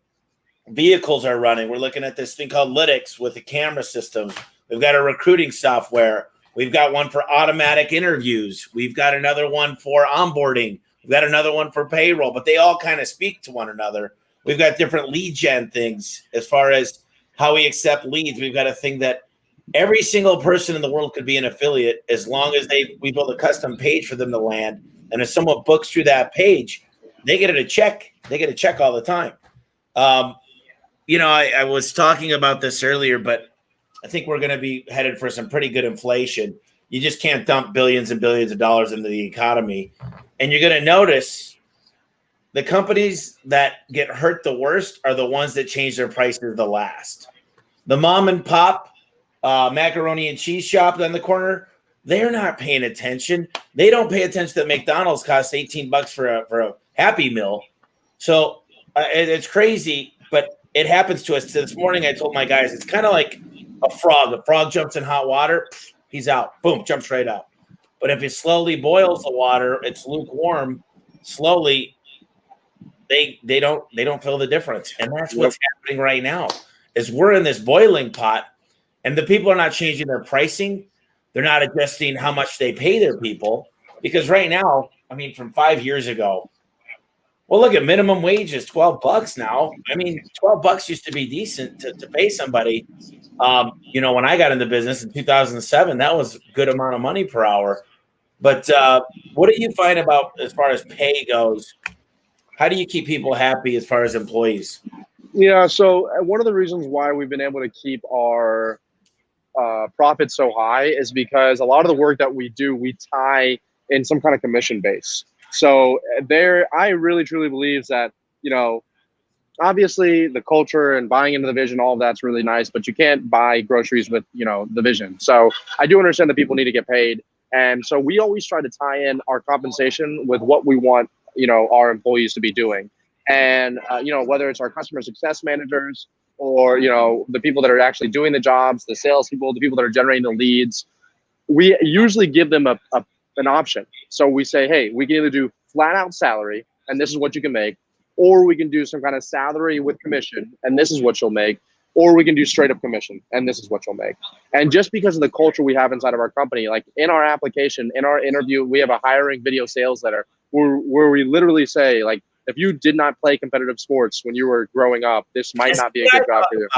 vehicles are running. We're looking at this thing called Lytics with the camera systems. We've got a recruiting software. We've got one for automatic interviews. We've got another one for onboarding. We've got another one for payroll, but they all kind of speak to one another. We've got different lead gen things as far as how we accept leads. We've got a thing that every single person in the world could be an affiliate as long as we build a custom page for them to land. And if someone books through that page, they get a check. They get a check all the time. I was talking about this earlier, but I think we're going to be headed for some pretty good inflation. You just can't dump billions and billions of dollars into the economy. And you're going to notice the companies that get hurt the worst are the ones that change their prices the last. The mom and pop macaroni and cheese shop on the corner, they're not paying attention. They don't pay attention that McDonald's costs $18 for a Happy Meal. So it's crazy, but it happens to us. This morning I told my guys, it's kind of like a frog. A frog jumps in hot water, he's out. Boom, jumps right out. But if it slowly boils the water, it's lukewarm, slowly, they don't feel the difference. And that's what's happening right now, is we're in this boiling pot, and the people are not changing their pricing. They're not adjusting how much they pay their people. Because right now, I mean, from 5 years ago, well, look at minimum wage is $12 now. I mean, $12 used to be decent to pay somebody. When I got into business in 2007, that was a good amount of money per hour. But what do you find about as far as pay goes? How do you keep people happy as far as employees? Yeah, so one of the reasons why we've been able to keep our profits so high is because a lot of the work that we do, we tie in some kind of commission base. So I really truly believe that, obviously the culture and buying into the vision, all of that's really nice, but you can't buy groceries with, the vision. So I do understand that people need to get paid. And so we always try to tie in our compensation with what we want, our employees to be doing. And, whether it's our customer success managers or, the people that are actually doing the jobs, the salespeople, the people that are generating the leads, we usually give them an option. So we say, hey, we can either do flat out salary, and this is what you can make, or we can do some kind of salary with commission, and this is what you'll make, or we can do straight up commission, and this is what you'll make. And just because of the culture we have inside of our company, like in our application, in our interview, we have a hiring video sales letter where we literally say, like, if you did not play competitive sports when you were growing up, this might not be a good job for you.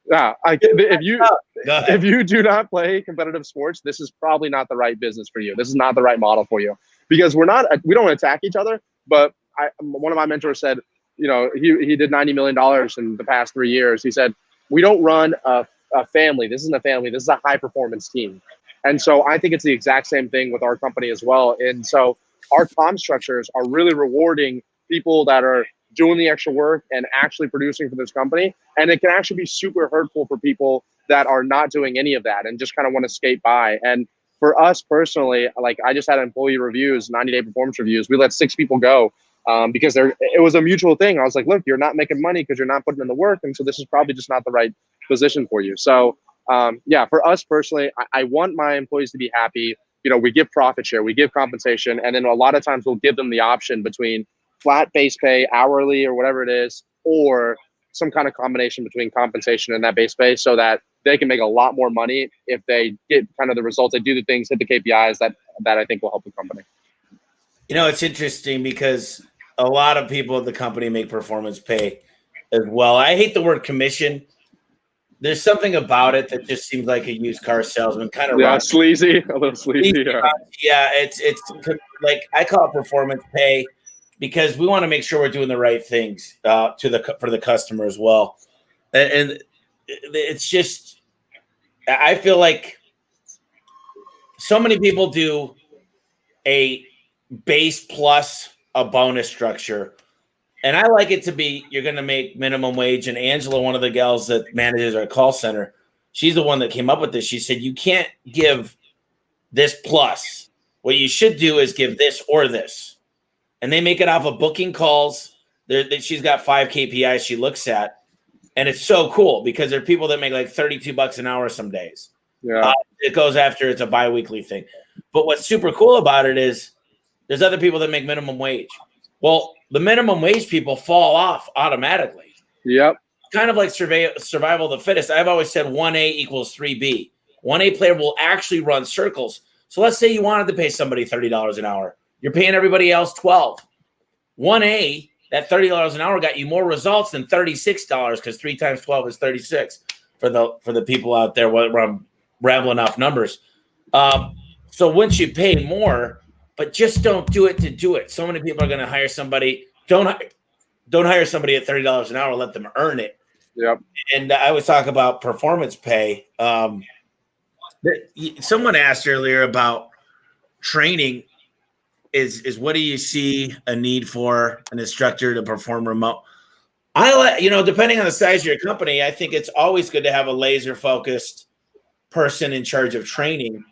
Yeah, if you do not play competitive sports, this is probably not the right business for you. This is not the right model for you, because we don't attack each other. But one of my mentors said, he did $90 million in the past 3 years. He said, we don't run a family. This isn't a family. This is a high performance team. And so I think it's the exact same thing with our company as well. And so our comp structures are really rewarding people that are doing the extra work and actually producing for this company. And it can actually be super hurtful for people that are not doing any of that and just kind of want to skate by. And for us personally, like I just had employee reviews, 90-day performance reviews. We let 6 people go because it was a mutual thing. I was like, look, you're not making money because you're not putting in the work. And so this is probably just not the right position for you. So for us personally, I want my employees to be happy. We give profit share, we give compensation, and then a lot of times we'll give them the option between flat base pay, hourly, or whatever it is, or some kind of combination between compensation and that base pay, so that they can make a lot more money if they get kind of the results, they do the things, hit the KPIs that I think will help the company. It's interesting because a lot of people at the company make performance pay as well. I hate the word commission. There's something about it that just seems like a used car salesman kind of. Yeah, sleazy, a little sleazy. Yeah, it's like I call it performance pay because we want to make sure we're doing the right things for the customer as well. And it's just, I feel like so many people do a base plus a bonus structure. And I like it to be, you're going to make minimum wage. And Angela, one of the gals that manages our call center, she's the one that came up with this. She said, you can't give this plus. What you should do is give this or this. And they make it off of booking calls. She's got 5 KPIs she looks at. And it's so cool because there are people that make like $32 an hour some days. Yeah. It goes after, it's a bi-weekly thing. But what's super cool about it is there's other people that make minimum wage. Well, the minimum wage people fall off automatically. Yep. Kind of like survival of the fittest. I've always said 1A equals 3B. 1A player will actually run circles. So let's say you wanted to pay somebody $30 an hour. You're paying everybody else $12. 1A, that $30 an hour got you more results than $36 because 3 times 12 is 36 for the people out there where I'm rambling off numbers. So once you pay more, but just don't do it to do it. So many people are going to hire somebody. Don't hire somebody at $30 an hour. Let them earn it. Yep. And I always talk about performance pay. Someone asked earlier about training. Is what do you see a need for an instructor to perform remote? Depending on the size of your company, I think it's always good to have a laser focused person in charge of training.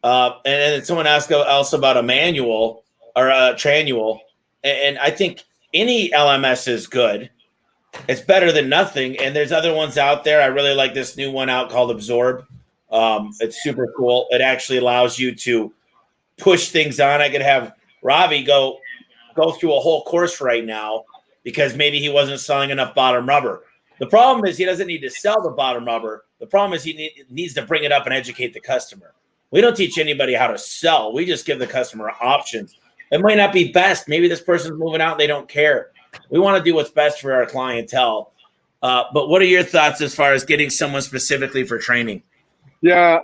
And then someone asked also about a manual or a trannual. And I think any LMS is good. It's better than nothing. And there's other ones out there. I really like this new one out called Absorb. It's super cool. It actually allows you to push things on. I could have Ravi go through a whole course right now because maybe he wasn't selling enough bottom rubber. The problem is he doesn't need to sell the bottom rubber. The problem is he needs to bring it up and educate the customer. We don't teach anybody how to sell. We just give the customer options. It might not be best. Maybe this person's moving out and they don't care. We want to do what's best for our clientele. But what are your thoughts as far as getting someone specifically for training? Yeah,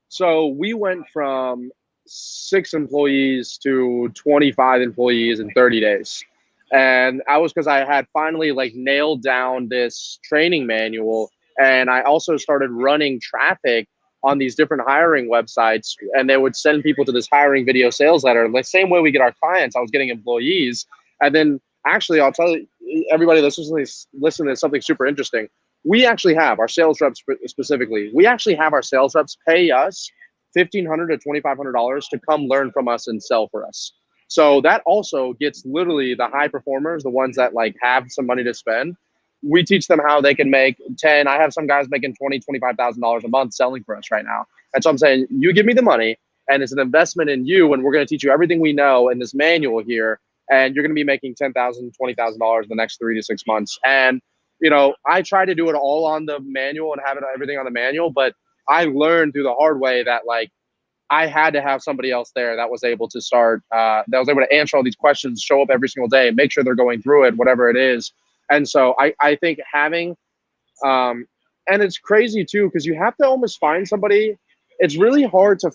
so we went from 6 employees to 25 employees in 30 days. And I was because I had finally nailed down this training manual. And I also started running traffic on these different hiring websites, and they would send people to this hiring video sales letter. The same way we get our clients, I was getting employees. And then actually, I'll tell you, everybody that's listening to something super interesting. We actually have our sales reps specifically. We actually have our sales reps pay us $1,500 to $2,500 to come learn from us and sell for us. So that also gets literally the high performers, the ones that have some money to spend. We teach them how they can make 10. I have some guys making $25,000 a month selling for us right now. And so I'm saying, you give me the money and it's an investment in you. And we're going to teach you everything we know in this manual here. And you're going to be making $10,000, $20,000 in the next 3 to 6 months. And, I try to do it all on the manual and have everything on the manual. But I learned through the hard way that I had to have somebody else there that was able to start, that was able to answer all these questions, show up every single day, make sure they're going through it, whatever it is. And so I think having, and it's crazy too, because you have to almost find somebody. It's really hard to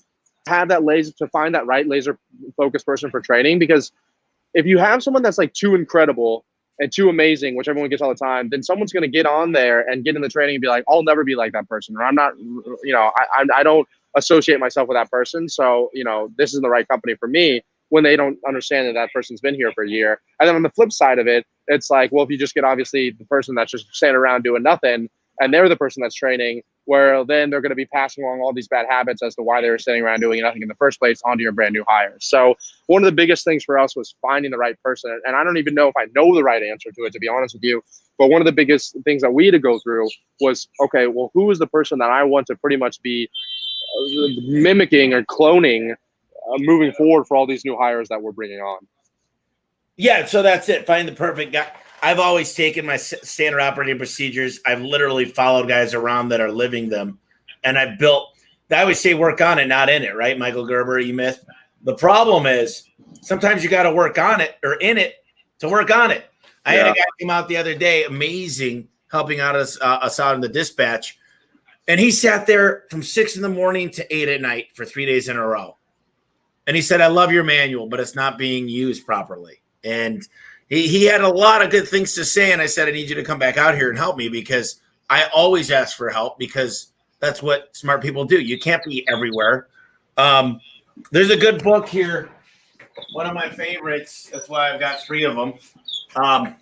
have that to find that right laser focused person for training, because if you have someone that's too incredible and too amazing, which everyone gets all the time, then someone's going to get on there and get in the training and be like, I'll never be like that person, or I'm not, I don't associate myself with that person. So, this isn't the right company for me, when they don't understand that person's been here for a year. And then on the flip side of it, it's well, if you just get obviously the person that's just standing around doing nothing, and they're the person that's training, where then they're going to be passing along all these bad habits as to why they were standing around doing nothing in the first place onto your brand new hires. So one of the biggest things for us was finding the right person. And I don't even know if I know the right answer to it, to be honest with you. But one of the biggest things that we had to go through was, okay, well, who is the person that I want to pretty much be mimicking or cloning moving forward for all these new hires that we're bringing on? Yeah, so that's it. Find the perfect guy. I've always taken my standard operating procedures. I've literally followed guys around that are living them. And I've built, I always say work on it, not in it, right? Michael Gerber, E-Myth. The problem is sometimes you got to work on it or in it to work on it. I had a guy come out the other day, amazing, helping out us out in the dispatch. And he sat there from 6 in the morning to 8 at night for 3 days in a row. And he said, I love your manual, but it's not being used properly. And he had a lot of good things to say. And I said, I need you to come back out here and help me, because I always ask for help, because that's what smart people do. You can't be everywhere. There's a good book here, one of my favorites. That's why I've got 3 of them. Um,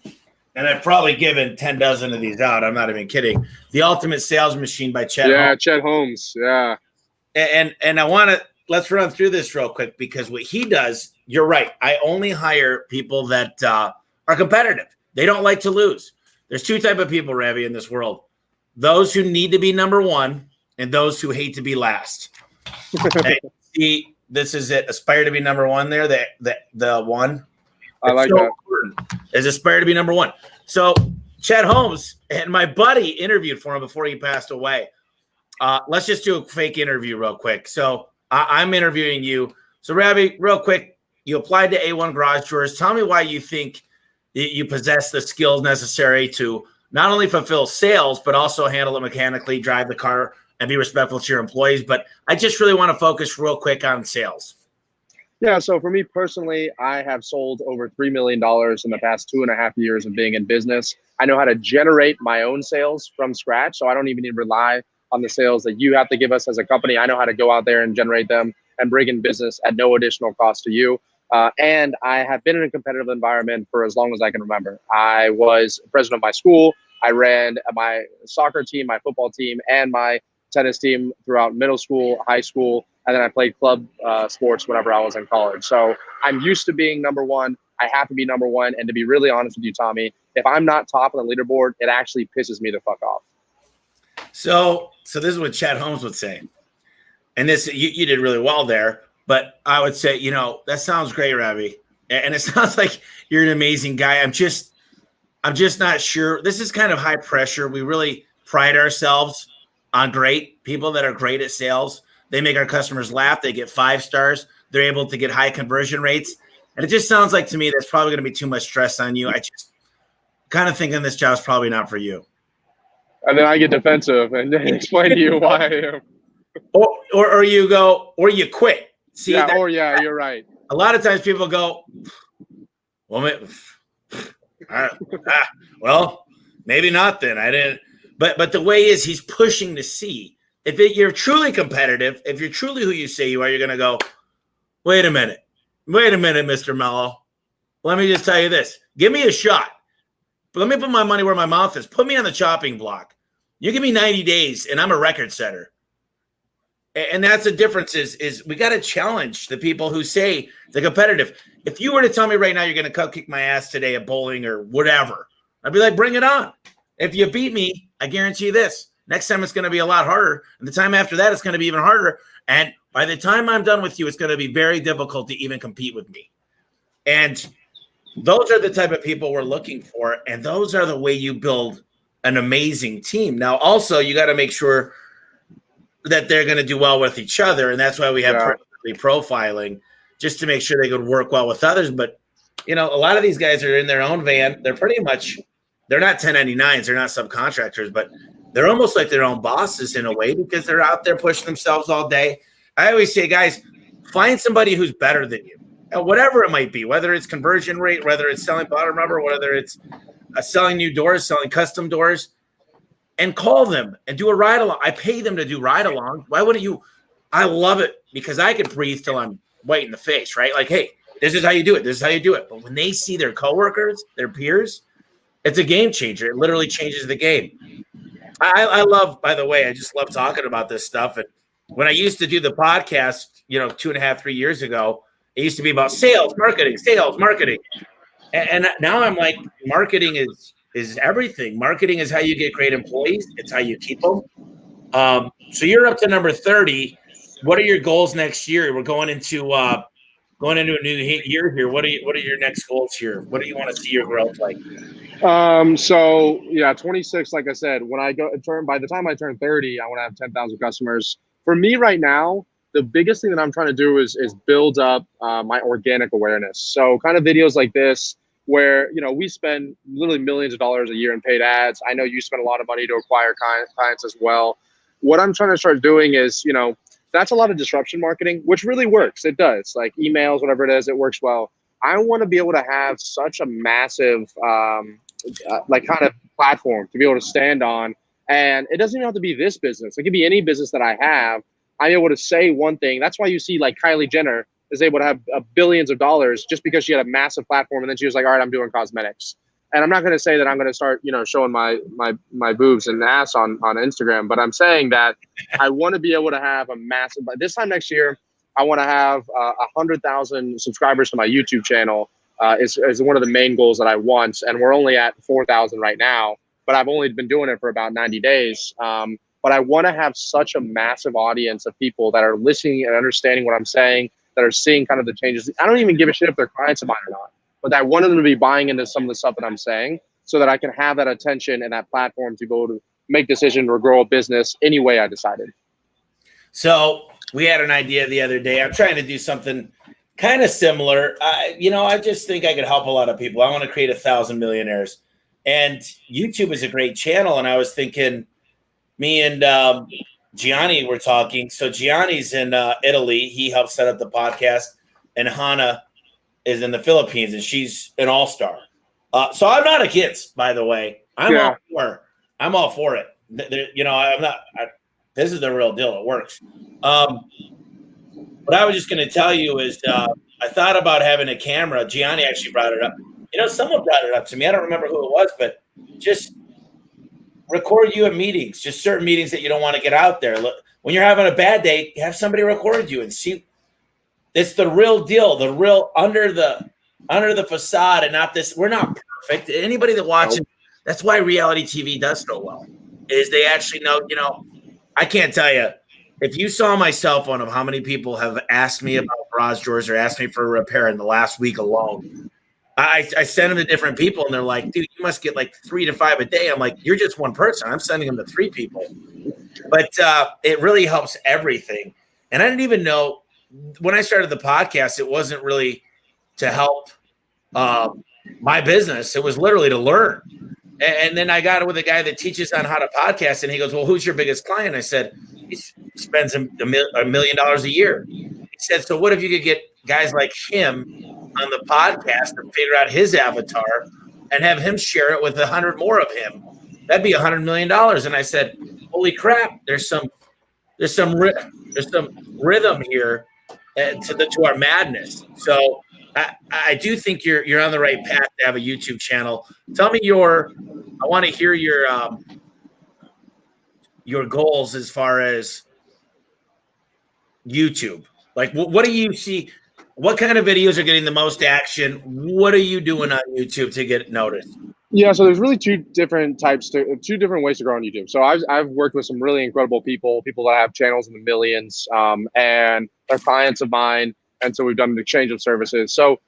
and I've probably given 10 dozen of these out. I'm not even kidding. The Ultimate Sales Machine by Chet Yeah, Holmes. Chet Holmes. Yeah. And I want to let's run through this real quick because what he does, you're right. I only hire people that are competitive. They don't like to lose. There's two type of people, Ravi, in this world: those who need to be number one and those who hate to be last. Hey, see, this is it. Aspire to be number one. There, the one. I like that. Is aspire to be number one. So Chet Holmes and my buddy interviewed for him before he passed away. Let's just do a fake interview real quick. So I'm interviewing you. So Ravi, real quick, you applied to A1 Garage Doors. Tell me why you think you possess the skills necessary to not only fulfill sales, but also handle it mechanically, drive the car, and be respectful to your employees. But I just really want to focus real quick on sales. Yeah, so for me personally, I have sold over $3 million in the past 2.5 years of being in business. I know how to generate my own sales from scratch, so I don't even need to rely on the sales that you have to give us as a company. I know how to go out there and generate them and bring in business at no additional cost to you. And I have been in a competitive environment for as long as I can remember. I was president of my school. I ran my soccer team, my football team, and my tennis team throughout middle school, high school, and then I played club sports whenever I was in college. So I'm used to being number one. I have to be number one. And to be really honest with you, Tommy, if I'm not top on the leaderboard, it actually pisses me the fuck off. So this is what Chet Holmes would say. And this, you did really well there. But I would say, that sounds great, Ravi. And it sounds like you're an amazing guy. I'm just not sure. This is kind of high pressure. We really pride ourselves on great people that are great at sales. They make our customers laugh. They get 5 stars. They're able to get high conversion rates. And it just sounds like to me that's probably going to be too much stress on you. I just kind of thinking this job's probably not for you. And then I get defensive and explain to you why I am. Or you go, or you quit. See, you're right. A lot of times people go, well, maybe not then. I didn't. But the way is he's pushing to see. If you're truly competitive, if you're truly who you say you are, you're going to go, wait a minute, Mr. Mello. Let me just tell you this. Give me a shot. But let me put my money where my mouth is. Put me on the chopping block. You give me 90 days, and I'm a record setter. And that's the difference is we got to challenge the people who say they're competitive. If you were to tell me right now you're going to kick my ass today at bowling or whatever, I'd be like, bring it on. If you beat me, I guarantee you this. Next time it's going to be a lot harder. And the time after that, it's going to be even harder. And by the time I'm done with you, it's going to be very difficult to even compete with me. And those are the type of people we're looking for. And those are the way you build an amazing team. Now, also, you got to make sure that they're going to do well with each other. And that's why we have profiling, just to make sure they could work well with others. But, a lot of these guys are in their own van. They're pretty much, they're not 1099s. They're not subcontractors, but they're almost like their own bosses in a way because they're out there pushing themselves all day. I always say, guys, find somebody who's better than you, whatever it might be, whether it's conversion rate, whether it's selling bottom rubber, whether it's selling new doors, selling custom doors, and call them and do a ride along. I pay them to do ride along. Why wouldn't you? I love it because I can breathe till I'm white in the face, right? Like, hey, this is how you do it. This is how you do it. But when they see their coworkers, their peers, it's a game changer. It literally changes the game. I love, by the way, I just love talking about this stuff. And when I used to do the podcast, 2.5, 3 years ago, it used to be about sales, marketing. And now I'm like, marketing is everything. Marketing is how you get great employees. It's how you keep them. So you're up to number 30. What are your goals next year? We're going into a new year here. What are your next goals here? What do you want to see your growth like? 26, like I said, by the time I turn 30, I want to have 10,000 customers. For me right now, the biggest thing that I'm trying to do is build up my organic awareness. So kind of videos like this, where, we spend literally millions of dollars a year in paid ads. I know you spend a lot of money to acquire clients as well. What I'm trying to start doing is, that's a lot of disruption marketing, which really works. It does, like emails, whatever it is, it works well. I want to be able to have such a massive, kind of platform to be able to stand on. And it doesn't even have to be this business. It could be any business that I have. I'm able to say one thing. That's why you see like Kylie Jenner is able to have billions of dollars just because she had a massive platform, and then she was like, all right, I'm doing cosmetics. And I'm not going to say that I'm going to start, showing my boobs and ass on Instagram, but I'm saying that I want to be able to have a massive. By this time next year, I want to have 100,000 subscribers to my YouTube channel. Is one of the main goals that I want, and we're only at 4,000 right now. But I've only been doing it for about 90 days. But I want to have such a massive audience of people that are listening and understanding what I'm saying, that are seeing kind of the changes. I don't even give a shit if they're clients of mine or not, but I want them to be buying into some of the stuff that I'm saying, so that I can have that attention and that platform to be able to make decisions or grow a business any way I decided. So we had an idea the other day. I'm trying to do something kind of similar. I just think I could help a lot of people. I want to create 1,000 millionaires, and YouTube is a great channel. And I was thinking, me and Gianni were talking. So Gianni's in Italy. He helped set up the podcast, and Hannah is in the Philippines, and she's an all-star. So I'm not against, by the way. I'm all for it. I'm not. This is the real deal. It works. What I was just going to tell you is I thought about having a camera. Gianni actually brought it up. Someone brought it up to me. I don't remember who it was, but just record you at meetings, just certain meetings that you don't want to get out there. Look, when you're having a bad day, have somebody record you and see. It's the real deal, the real under the facade, and not this. We're not perfect. Anybody that watches, that's why reality TV does so well, is they actually know. I can't tell you, if you saw my cell phone of how many people have asked me about garage doors or asked me for a repair in the last week alone. I send them to different people, and they're like, dude, you must get like 3 to 5 a day. I'm like, you're just one person. I'm sending them to 3 people. But it really helps everything. And I didn't even know when I started the podcast, it wasn't really to help my business. It was literally to learn. And then I got with a guy that teaches on how to podcast, and he goes, well, who's your biggest client? I said, he spends $1 million a year. He said, so what if you could get guys like him on the podcast and figure out his avatar and have him share it with 100 more of him? That'd be $100 million. And I said, holy crap, there's some rhythm here to our madness. So I do think you're on the right path to have a YouTube channel. Tell me I want to hear your goals as far as YouTube. Like, what do you see? What kind of videos are getting the most action? What are you doing on YouTube to get noticed? Yeah, so there's really two different ways to grow on YouTube. So I've worked with some really incredible people that have channels in the millions, and they're clients of mine. And so we've done an exchange of services. So,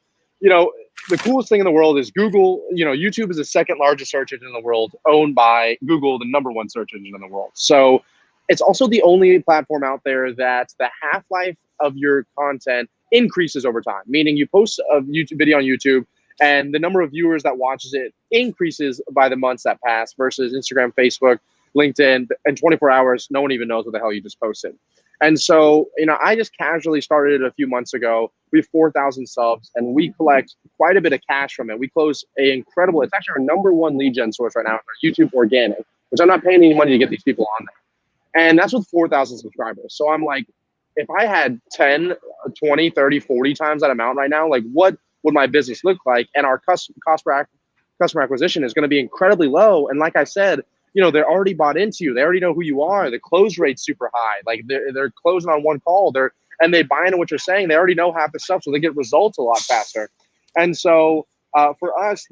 the coolest thing in the world is Google. YouTube is the second largest search engine in the world, owned by Google, the #1 search engine in the world. So it's also the only platform out there that the half-life of your content increases over time, meaning you post a YouTube video on YouTube and the number of viewers that watches it increases by the months that pass, versus Instagram, Facebook, LinkedIn. In 24 hours, no one even knows what the hell you just posted. And so, I just casually started it a few months ago. We have 4,000 subs, and we collect quite a bit of cash from it. We close it's actually our #1 lead gen source right now, our YouTube organic, which I'm not paying any money to get these people on there. And that's with 4,000 subscribers. So I'm like, if I had 10, 20, 30, 40 times that amount right now, like what would my business look like? And our cost per customer acquisition is going to be incredibly low. And like I said, they're already bought into you. They already know who you are. The close rate's super high. Like they're closing on one call. And they buy into what you're saying. They already know half the stuff, so they get results a lot faster. And so for us,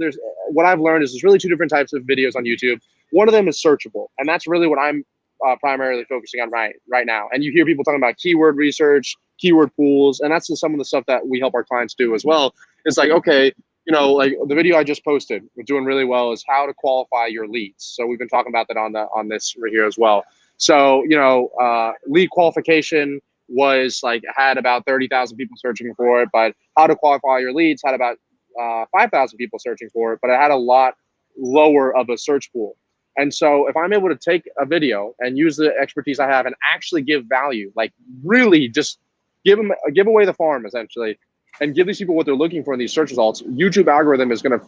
what I've learned is there's really 2 different types of videos on YouTube. One of them is searchable, and that's really what I'm primarily focusing on right now. And you hear people talking about keyword research, keyword pools, and that's some of the stuff that we help our clients do as well. It's like, okay, like the video I just posted, we're doing really well, is how to qualify your leads. So we've been talking about that on this right here as well. So, lead qualification was like, had about 30,000 people searching for it, but how to qualify your leads had about 5,000 people searching for it, but it had a lot lower of a search pool. And so if I'm able to take a video and use the expertise I have and actually give value, like really just give away the farm essentially, and give these people what they're looking for in these search results, YouTube algorithm is going to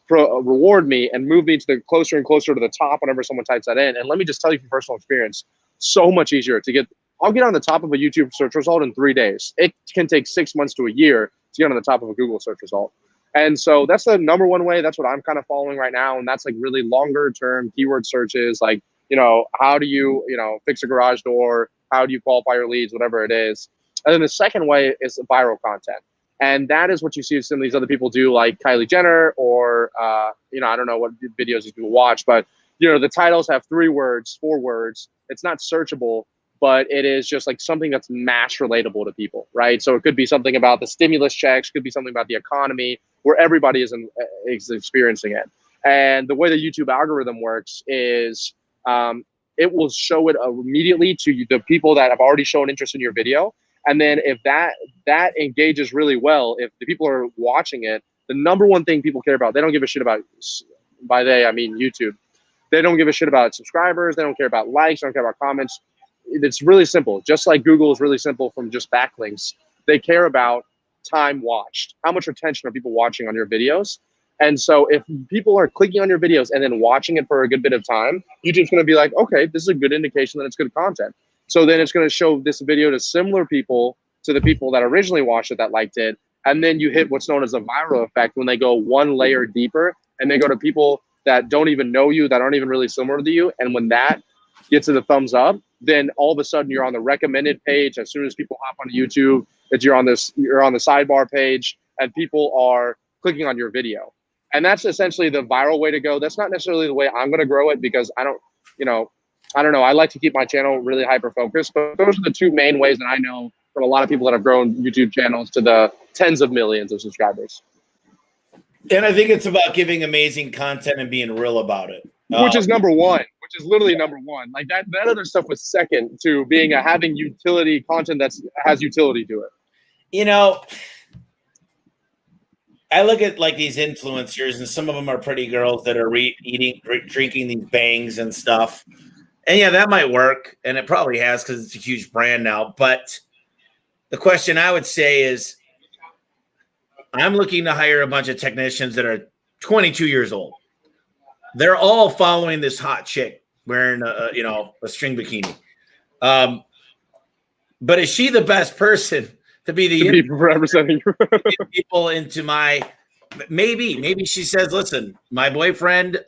reward me and move me to the closer and closer to the top whenever someone types that in. And let me just tell you from personal experience, so much easier to get I'll get on the top of a YouTube search result in 3 days. It can take 6 months to a year to get on the top of a Google search result. And so that's the number one way. That's what I'm kind of following right now. And that's like really longer term keyword searches. Like, how do you, fix a garage door? How do you qualify your leads? Whatever it is. And then the second way is viral content. And that is what you see some of these other people do, like Kylie Jenner, or, I don't know what videos these people watch, but, the titles have 3 words, 4 words. It's not searchable, but it is just like something that's mass relatable to people, right? So it could be something about the stimulus checks, could be something about the economy, where everybody is experiencing it. And the way the YouTube algorithm works is it will show it immediately to the people that have already shown interest in your video. And then if that engages really well, if the people are watching it, the number one thing people care about, they don't give a shit about, by they, I mean YouTube. They don't give a shit about subscribers. They don't care about likes. They don't care about comments. It's really simple. Just like Google is really simple from just backlinks. They care about time watched. How much attention are people watching on your videos? And so if people are clicking on your videos and then watching it for a good bit of time, YouTube's going to be like, okay, this is a good indication that it's good content. So then it's going to show this video to similar people, to the people that originally watched it that liked it. And then you hit what's known as a viral effect when they go one layer deeper and they go to people that don't even know you, that aren't even really similar to you. And when that gets to the thumbs up, then all of a sudden you're on the recommended page. As soon as people hop onto YouTube, you're on the sidebar page and people are clicking on your video. And that's essentially the viral way to go. That's not necessarily the way I'm going to grow it, because I don't know. I like to keep my channel really hyper focused, but those are the 2 main ways that I know from a lot of people that have grown YouTube channels to the tens of millions of subscribers. And I think it's about giving amazing content and being real about it. Which is number one, which is literally number one. Like that other stuff was second to being having utility content that has utility to it. I look at like these influencers, and some of them are pretty girls that are drinking these bangs and stuff. And yeah, that might work. And it probably has, because it's a huge brand now. But the question I would say is, I'm looking to hire a bunch of technicians that are 22 years old. They're all following this hot chick wearing a string bikini. But is she the best person to be representing people into my? Maybe she says, listen, my boyfriend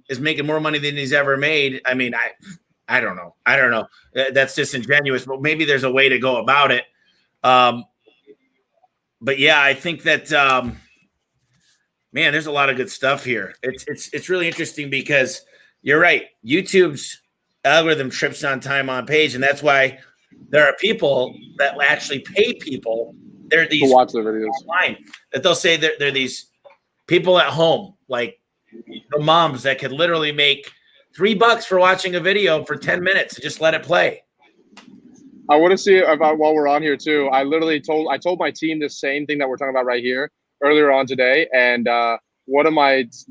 is making more money than he's ever made. I mean, I don't know. That's disingenuous, but maybe there's a way to go about it. But yeah, I think that man, there's a lot of good stuff here. It's really interesting, because you're right. YouTube's algorithm trips on time on page, and that's why there are people that actually pay people. They're these to watch their videos online, that they'll say they're these people at home, like the moms that could literally make $3 for watching a video for 10 minutes and just let it play. I want to see about, while we're on here too, I told my team the same thing that we're talking about right here earlier on today. And the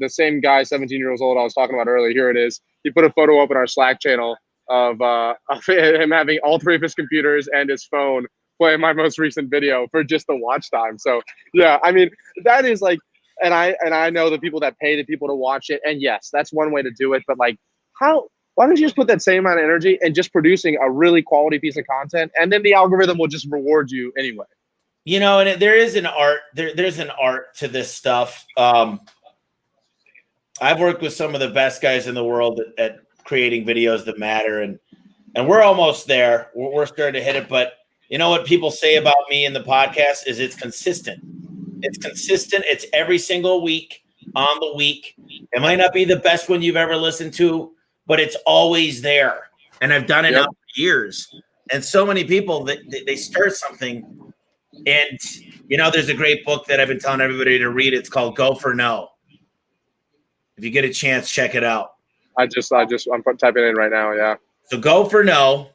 same guy, 17 years old, I was talking about earlier, here it is. He put a photo up in our Slack channel of him having all 3 of his computers and his phone play my most recent video for just the watch time. So yeah, I mean, that is like, and I know the people that pay the people to watch it. And yes, that's one way to do it. But like, why don't you just put that same amount of energy and just producing a really quality piece of content, and then the algorithm will just reward you anyway. And there is an art. There's an art to this stuff. I've worked with some of the best guys in the world at creating videos that matter, and we're almost there. We're starting to hit it. But you know what people say about me in the podcast is it's consistent. It's consistent. It's every single week on the week. It might not be the best one you've ever listened to, but it's always there. And I've done it now for years. And so many people that they start something, and there's a great book that I've been telling everybody to read. It's called Go for No. If you get a chance, check it out. I'm typing it in right now. Yeah. So Go for No.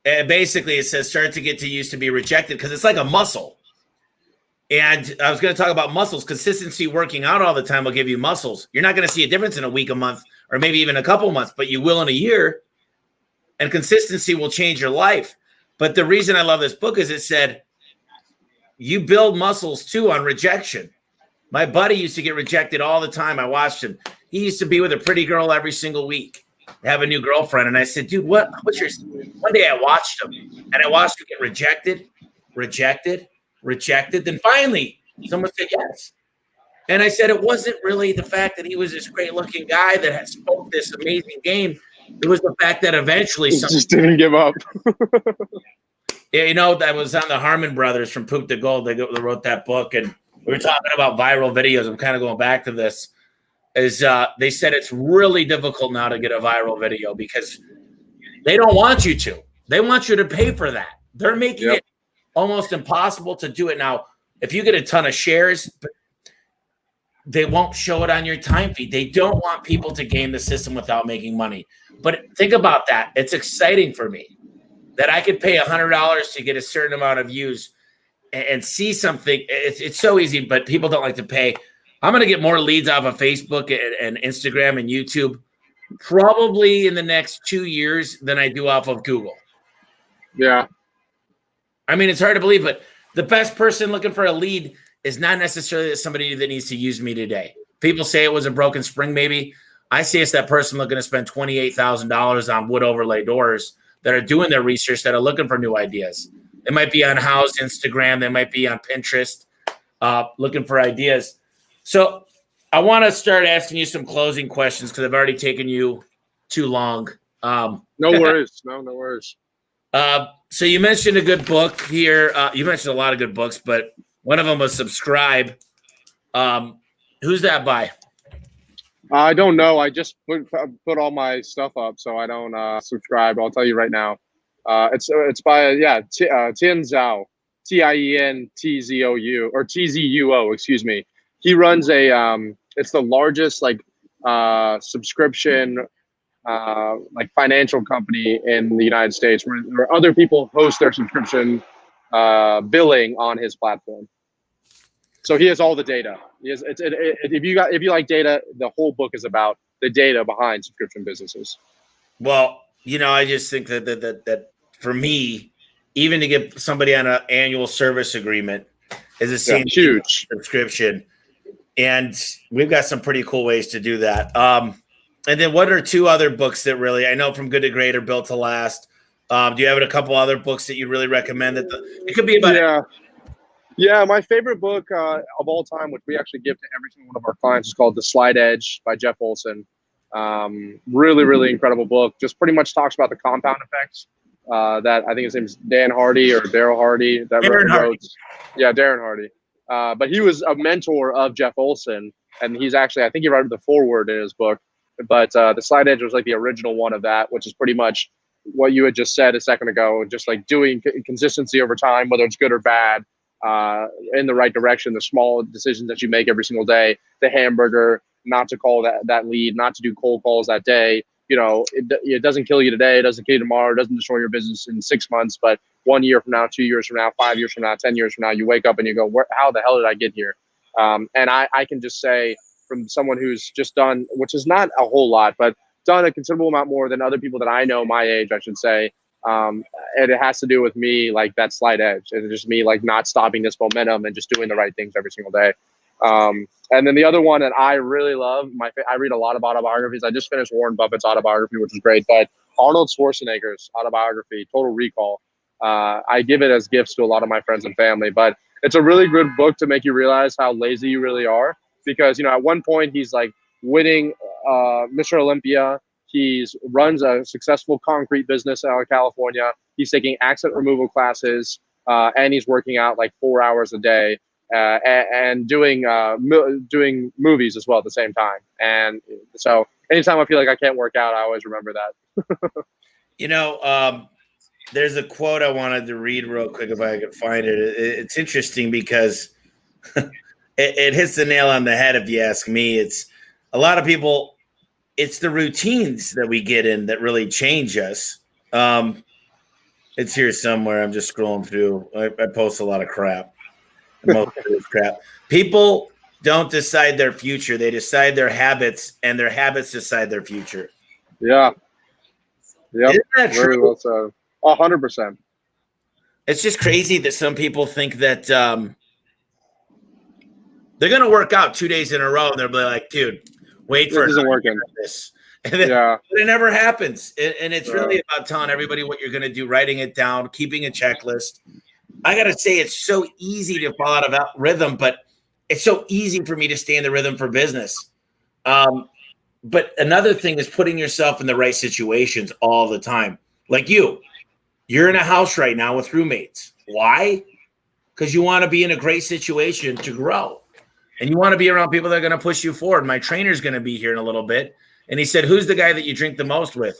And basically, it says start to get to used to be rejected, because it's like a muscle. And I was going to talk about muscles. Consistency, working out all the time will give you muscles. You're not going to see a difference in a week, a month, or maybe even a couple months, but you will in a year. And consistency will change your life. But the reason I love this book is it said you build muscles too on rejection. My buddy used to get rejected all the time. I watched him. He used to be with a pretty girl every single week. have a new girlfriend. And I said, dude, what's your, one day I watched him and I watched him get rejected. Then finally someone said yes. And I said, it wasn't really the fact that he was this great looking guy that had spoke this amazing game. It was the fact that eventually someone just didn't give up. Yeah, you know, that was on the Harmon brothers from Poop to Gold. They wrote that book, and we were talking about viral videos. I'm kind of going back to this. They said it's really difficult now to get a viral video because they don't want you to. They want you to pay for that. They're making it almost impossible to do it now. If you get a ton of shares, they won't show it on your time feed. They don't want people to game the system without making money. But think about that. It's exciting for me that I could pay $100 to get a certain amount of views and see something. It's so easy, but people don't like to pay. I'm going to get more leads off of Facebook and Instagram and YouTube probably in the next 2 years than I do off of Google. Yeah. I mean, it's hard to believe, but the best person looking for a lead is not necessarily somebody that needs to use me today. People say it was a broken spring, maybe. I say it's that person looking to spend $28,000 on wood overlay doors that are doing their research, that are looking for new ideas. They might be on House, Instagram. They might be on Pinterest, looking for ideas. So I want to start asking you some closing questions because I've already taken you too long. No worries. No worries. So you mentioned a good book here. You mentioned a lot of good books, but one of them was Subscribe. Who's that by? I don't know. I just put all my stuff up, so I don't subscribe. I'll tell you right now. It's by Tien Zhao, Tientzou or Tzuo. Excuse me. He runs it's the largest subscription financial company in the United States, where other people host their subscription billing on his platform. So he has all the data. If you like data, the whole book is about the data behind subscription businesses. Well, you know, I just think that for me, even to get somebody on an annual service agreement is the same huge subscription, and we've got some pretty cool ways to do that. And then, what are two other books that really I know From Good to Great or Built to Last? Do you have a couple other books that you really recommend? It could be about Yeah, my favorite book of all time, which we actually give to every single one of our clients, is called The Slight Edge by Jeff Olson. Really, really incredible book. Just pretty much talks about the compound effects that I think his name is Dan Hardy or Daryl Hardy. Darren Hardy. Yeah, Darren Hardy. But he was a mentor of Jeff Olson, and he's actually, I think he wrote the foreword in his book. But The Slight Edge was like the original one of that, which is pretty much what you had just said a second ago, just like doing consistency over time, whether it's good or bad. In the right direction, the small decisions that you make every single day, the hamburger, not to call that lead, not to do cold calls that day. You know, it doesn't kill you today. It doesn't kill you tomorrow. It doesn't destroy your business in 6 months. But 1 year from now, 2 years from now, 5 years from now, 10 years from now, you wake up and you go, how the hell did I get here? And I can just say from someone who's just done, which is not a whole lot, but done a considerable amount more than other people that I know my age, I should say. And it has to do with me, like that slight edge, and just me like not stopping this momentum and just doing the right things every single day. And then the other one that I really love, I read a lot of autobiographies. I just finished Warren Buffett's autobiography, which is great, but Arnold Schwarzenegger's autobiography, Total Recall, I give it as gifts to a lot of my friends and family, but it's a really good book to make you realize how lazy you really are. Because, you know, at one point he's like winning Mr. Olympia. He runs a successful concrete business out of California. He's taking accent removal classes, and he's working out like 4 hours a day, and doing movies as well at the same time. And so anytime I feel like I can't work out, I always remember that. You know, there's a quote I wanted to read real quick if I could find it. It's interesting because it hits the nail on the head if you ask me. It's a lot of people – it's the routines that we get in that really change us. It's here somewhere. I'm just scrolling through. I post a lot of crap. Most of this crap. People don't decide their future. They decide their habits, and their habits decide their future. Yeah. Yep. Isn't that true? Very well said. 100%. It's just crazy that some people think that they're going to work out 2 days in a row, and they'll be like, dude, wait for this isn't working. this. And then, Yeah. but it never happens. And it's really about telling everybody what you're going to do, writing it down, keeping a checklist. I got to say, it's so easy to fall out of rhythm, but it's so easy for me to stay in the rhythm for business. But another thing is putting yourself in the right situations all the time. Like you're in a house right now with roommates. Why? Because you want to be in a great situation to grow. And you want to be around people that are going to push you forward. My trainer's going to be here in a little bit. And he said, who's the guy that you drink the most with?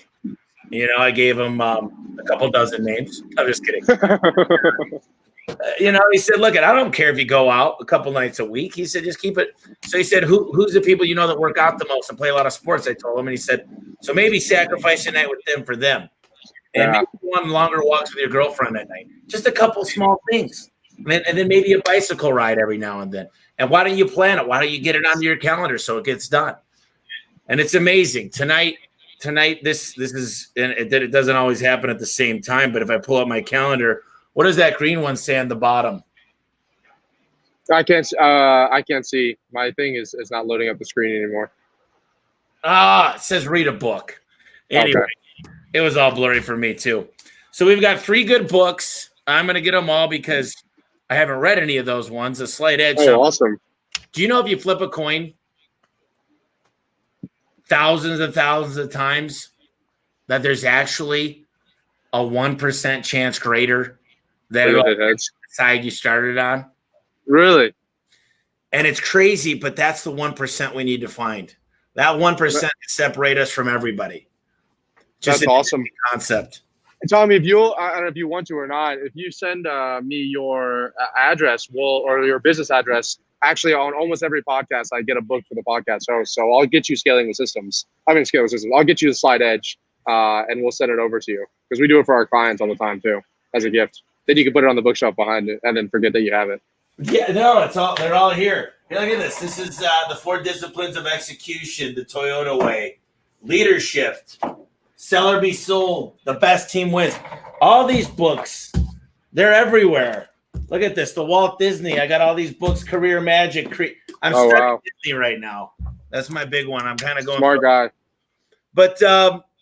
You know, I gave him a couple dozen names. I'm just kidding. He said, look, I don't care if you go out a couple nights a week. He said, just keep it. So he said, who's the people you know that work out the most and play a lot of sports? I told him. And he said, so maybe sacrifice a night with them for them. And maybe go on longer walks with your girlfriend at night. Just a couple small things. And then maybe a bicycle ride every now and then. And why don't you plan it? Why don't you get it onto your calendar so it gets done? And it's amazing. Tonight, this is, and it doesn't always happen at the same time, but if I pull up my calendar, what does that green one say on the bottom? I can't see. My thing is not loading up the screen anymore. It says read a book. Anyway, It was all blurry for me too. So we've got 3 good books. I'm going to get them all because I haven't read any of those ones. A Slight Edge. Oh, awesome. Do you know if you flip a coin thousands and thousands of times that there's actually a 1% chance greater that it'll hit the side you started on? Really? And it's crazy, but that's the 1% we need to find. That 1% can separate us from everybody. Just that's awesome concept. And Tommy, if you, I don't know if you want to or not, if you send me your address, or your business address, actually on almost every podcast, I get a book for the podcast host. So I'll get you Scaling with Systems. I'll get you the Slight Edge, and we'll send it over to you because we do it for our clients all the time too, as a gift. Then you can put it on the bookshelf behind it and then forget that you have it. Yeah, no, they're all here. Here, look at this. This is the 4 disciplines of execution, the Toyota way, leadership, seller be sold, the best team wins. All these books, they're everywhere. Look at this, the Walt Disney. I got all these books, Career Magic. I'm studying Disney right now. That's my big one. I'm kind of going smart guy. But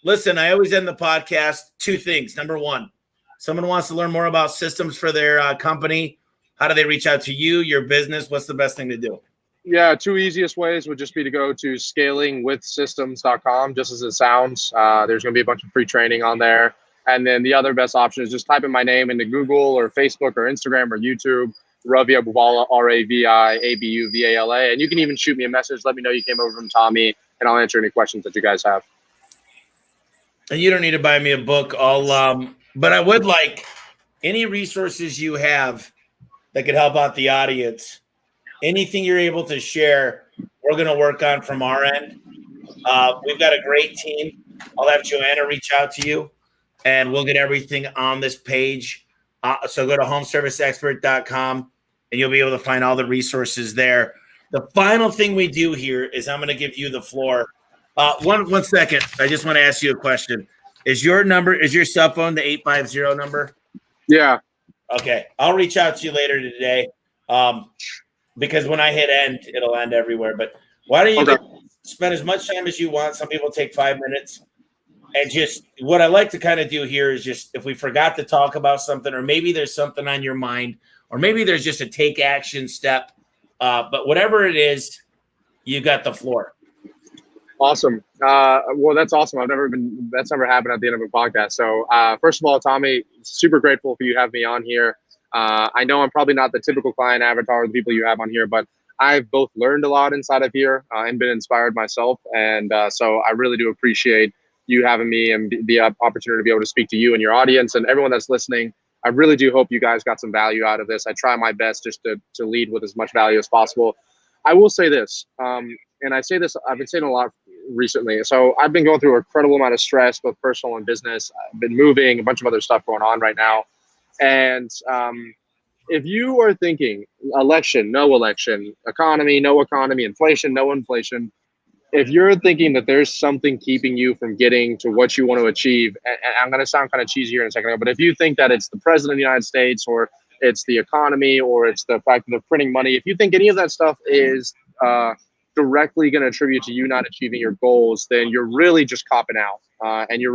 listen, I always end the podcast 2 things. Number 1, someone wants to learn more about systems for their company. How do they reach out to you, your business? What's the best thing to do? Yeah, 2 easiest ways would just be to go to scalingwithsystems.com, just as it sounds. There's going to be a bunch of free training on there. And then the other best option is just type in my name into Google or Facebook or Instagram or YouTube, Ravi Abuvala, RaviAbuvala. And you can even shoot me a message. Let me know you came over from Tommy, and I'll answer any questions that you guys have. And you don't need to buy me a book. But I would like any resources you have that could help out the audience. Anything you're able to share, we're going to work on from our end. We've got a great team. I'll have Joanna reach out to you, and we'll get everything on this page. So go to homeserviceexpert.com, and you'll be able to find all the resources there. The final thing we do here is I'm going to give you the floor. One second. I just want to ask you a question. Is your cell phone the 850 number? Yeah. Okay. I'll reach out to you later today. Because when I hit end, it'll end everywhere. But why don't you spend as much time as you want? Some people take 5 minutes. And just what I like to kind of do here is just if we forgot to talk about something, or maybe there's something on your mind, or maybe there's just a take action step. But whatever it is, you got the floor. Awesome. Well, that's awesome. That's never happened at the end of a podcast. So first of all, Tommy, super grateful for you having me on here. I know I'm probably not the typical client avatar of the people you have on here, but I've both learned a lot inside of here and been inspired myself. And so I really do appreciate you having me and the opportunity to be able to speak to you and your audience and everyone that's listening. I really do hope you guys got some value out of this. I try my best just to lead with as much value as possible. I will say this, and I say this, I've been saying a lot recently. So I've been going through an incredible amount of stress, both personal and business. I've been moving, a bunch of other stuff going on right now. And if you are thinking election, no election, economy, no economy, inflation, no inflation, if you're thinking that there's something keeping you from getting to what you want to achieve, and I'm going to sound kind of cheesy here in a second, but if you think that it's the president of the United States, or it's the economy, or it's the fact that they're printing money, if you think any of that stuff is directly going to attribute to you not achieving your goals, then you're really just copping out, and you're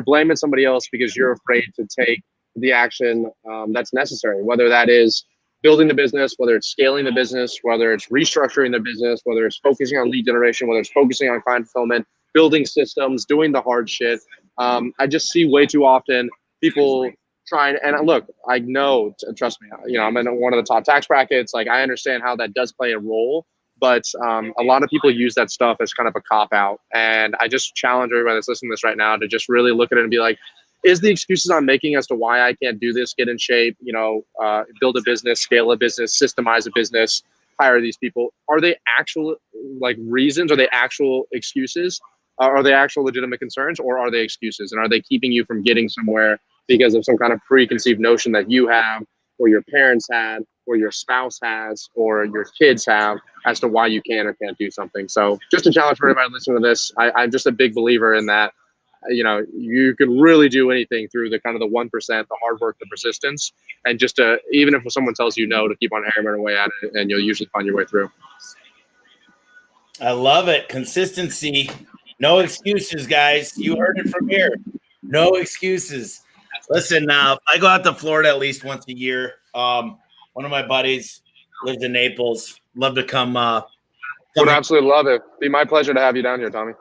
blaming somebody else because you're afraid to take the action that's necessary, whether that is building the business, whether it's scaling the business, whether it's restructuring the business, whether it's focusing on lead generation, whether it's focusing on client fulfillment, building systems, doing the hard shit. I just see way too often people trying, and look, I know, trust me, I'm in one of the top tax brackets. Like, I understand how that does play a role, but a lot of people use that stuff as kind of a cop out. And I just challenge everybody that's listening to this right now to just really look at it and be like, is the excuses I'm making as to why I can't do this, get in shape, build a business, scale a business, systemize a business, hire these people, are they actual reasons? Are they actual excuses? Are they actual legitimate concerns, or are they excuses? And are they keeping you from getting somewhere because of some kind of preconceived notion that you have, or your parents had, or your spouse has, or your kids have, as to why you can or can't do something? So just a challenge for everybody listening to this. I'm just a big believer in that. You can really do anything through the kind of the 1%, the hard work, the persistence, and just even if someone tells you no, to keep on hammering away at it, and you'll usually find your way through. I love it. Consistency. No excuses, guys. You heard it from here. No excuses. Listen, I go out to Florida at least once a year. One of my buddies lives in Naples. Love to come. Would absolutely love it. Be my pleasure to have you down here, Tommy.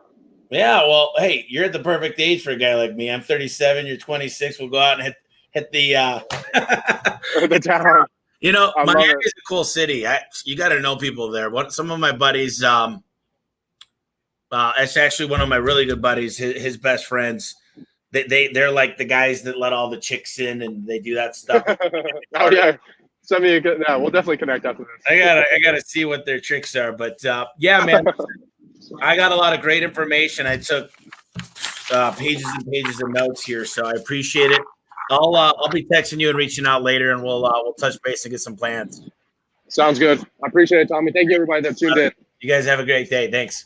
Yeah, well, hey, you're at the perfect age for a guy like me. I'm 37. You're 26. We'll go out and hit the the town. Miami is a cool city. You got to know people there. Some of my buddies. It's actually one of my really good buddies. His best friends. They're like the guys that let all the chicks in, and they do that stuff. Oh yeah, send me a good. Yeah, we'll definitely connect after this. I gotta see what their tricks are, but yeah, man. I got a lot of great information. I took pages and pages of notes here, so I appreciate it. I'll be texting you and reaching out later, and we'll touch base and get some plans. Sounds good. I appreciate it, Tommy. Thank you, everybody that tuned in. You guys have a great day. Thanks.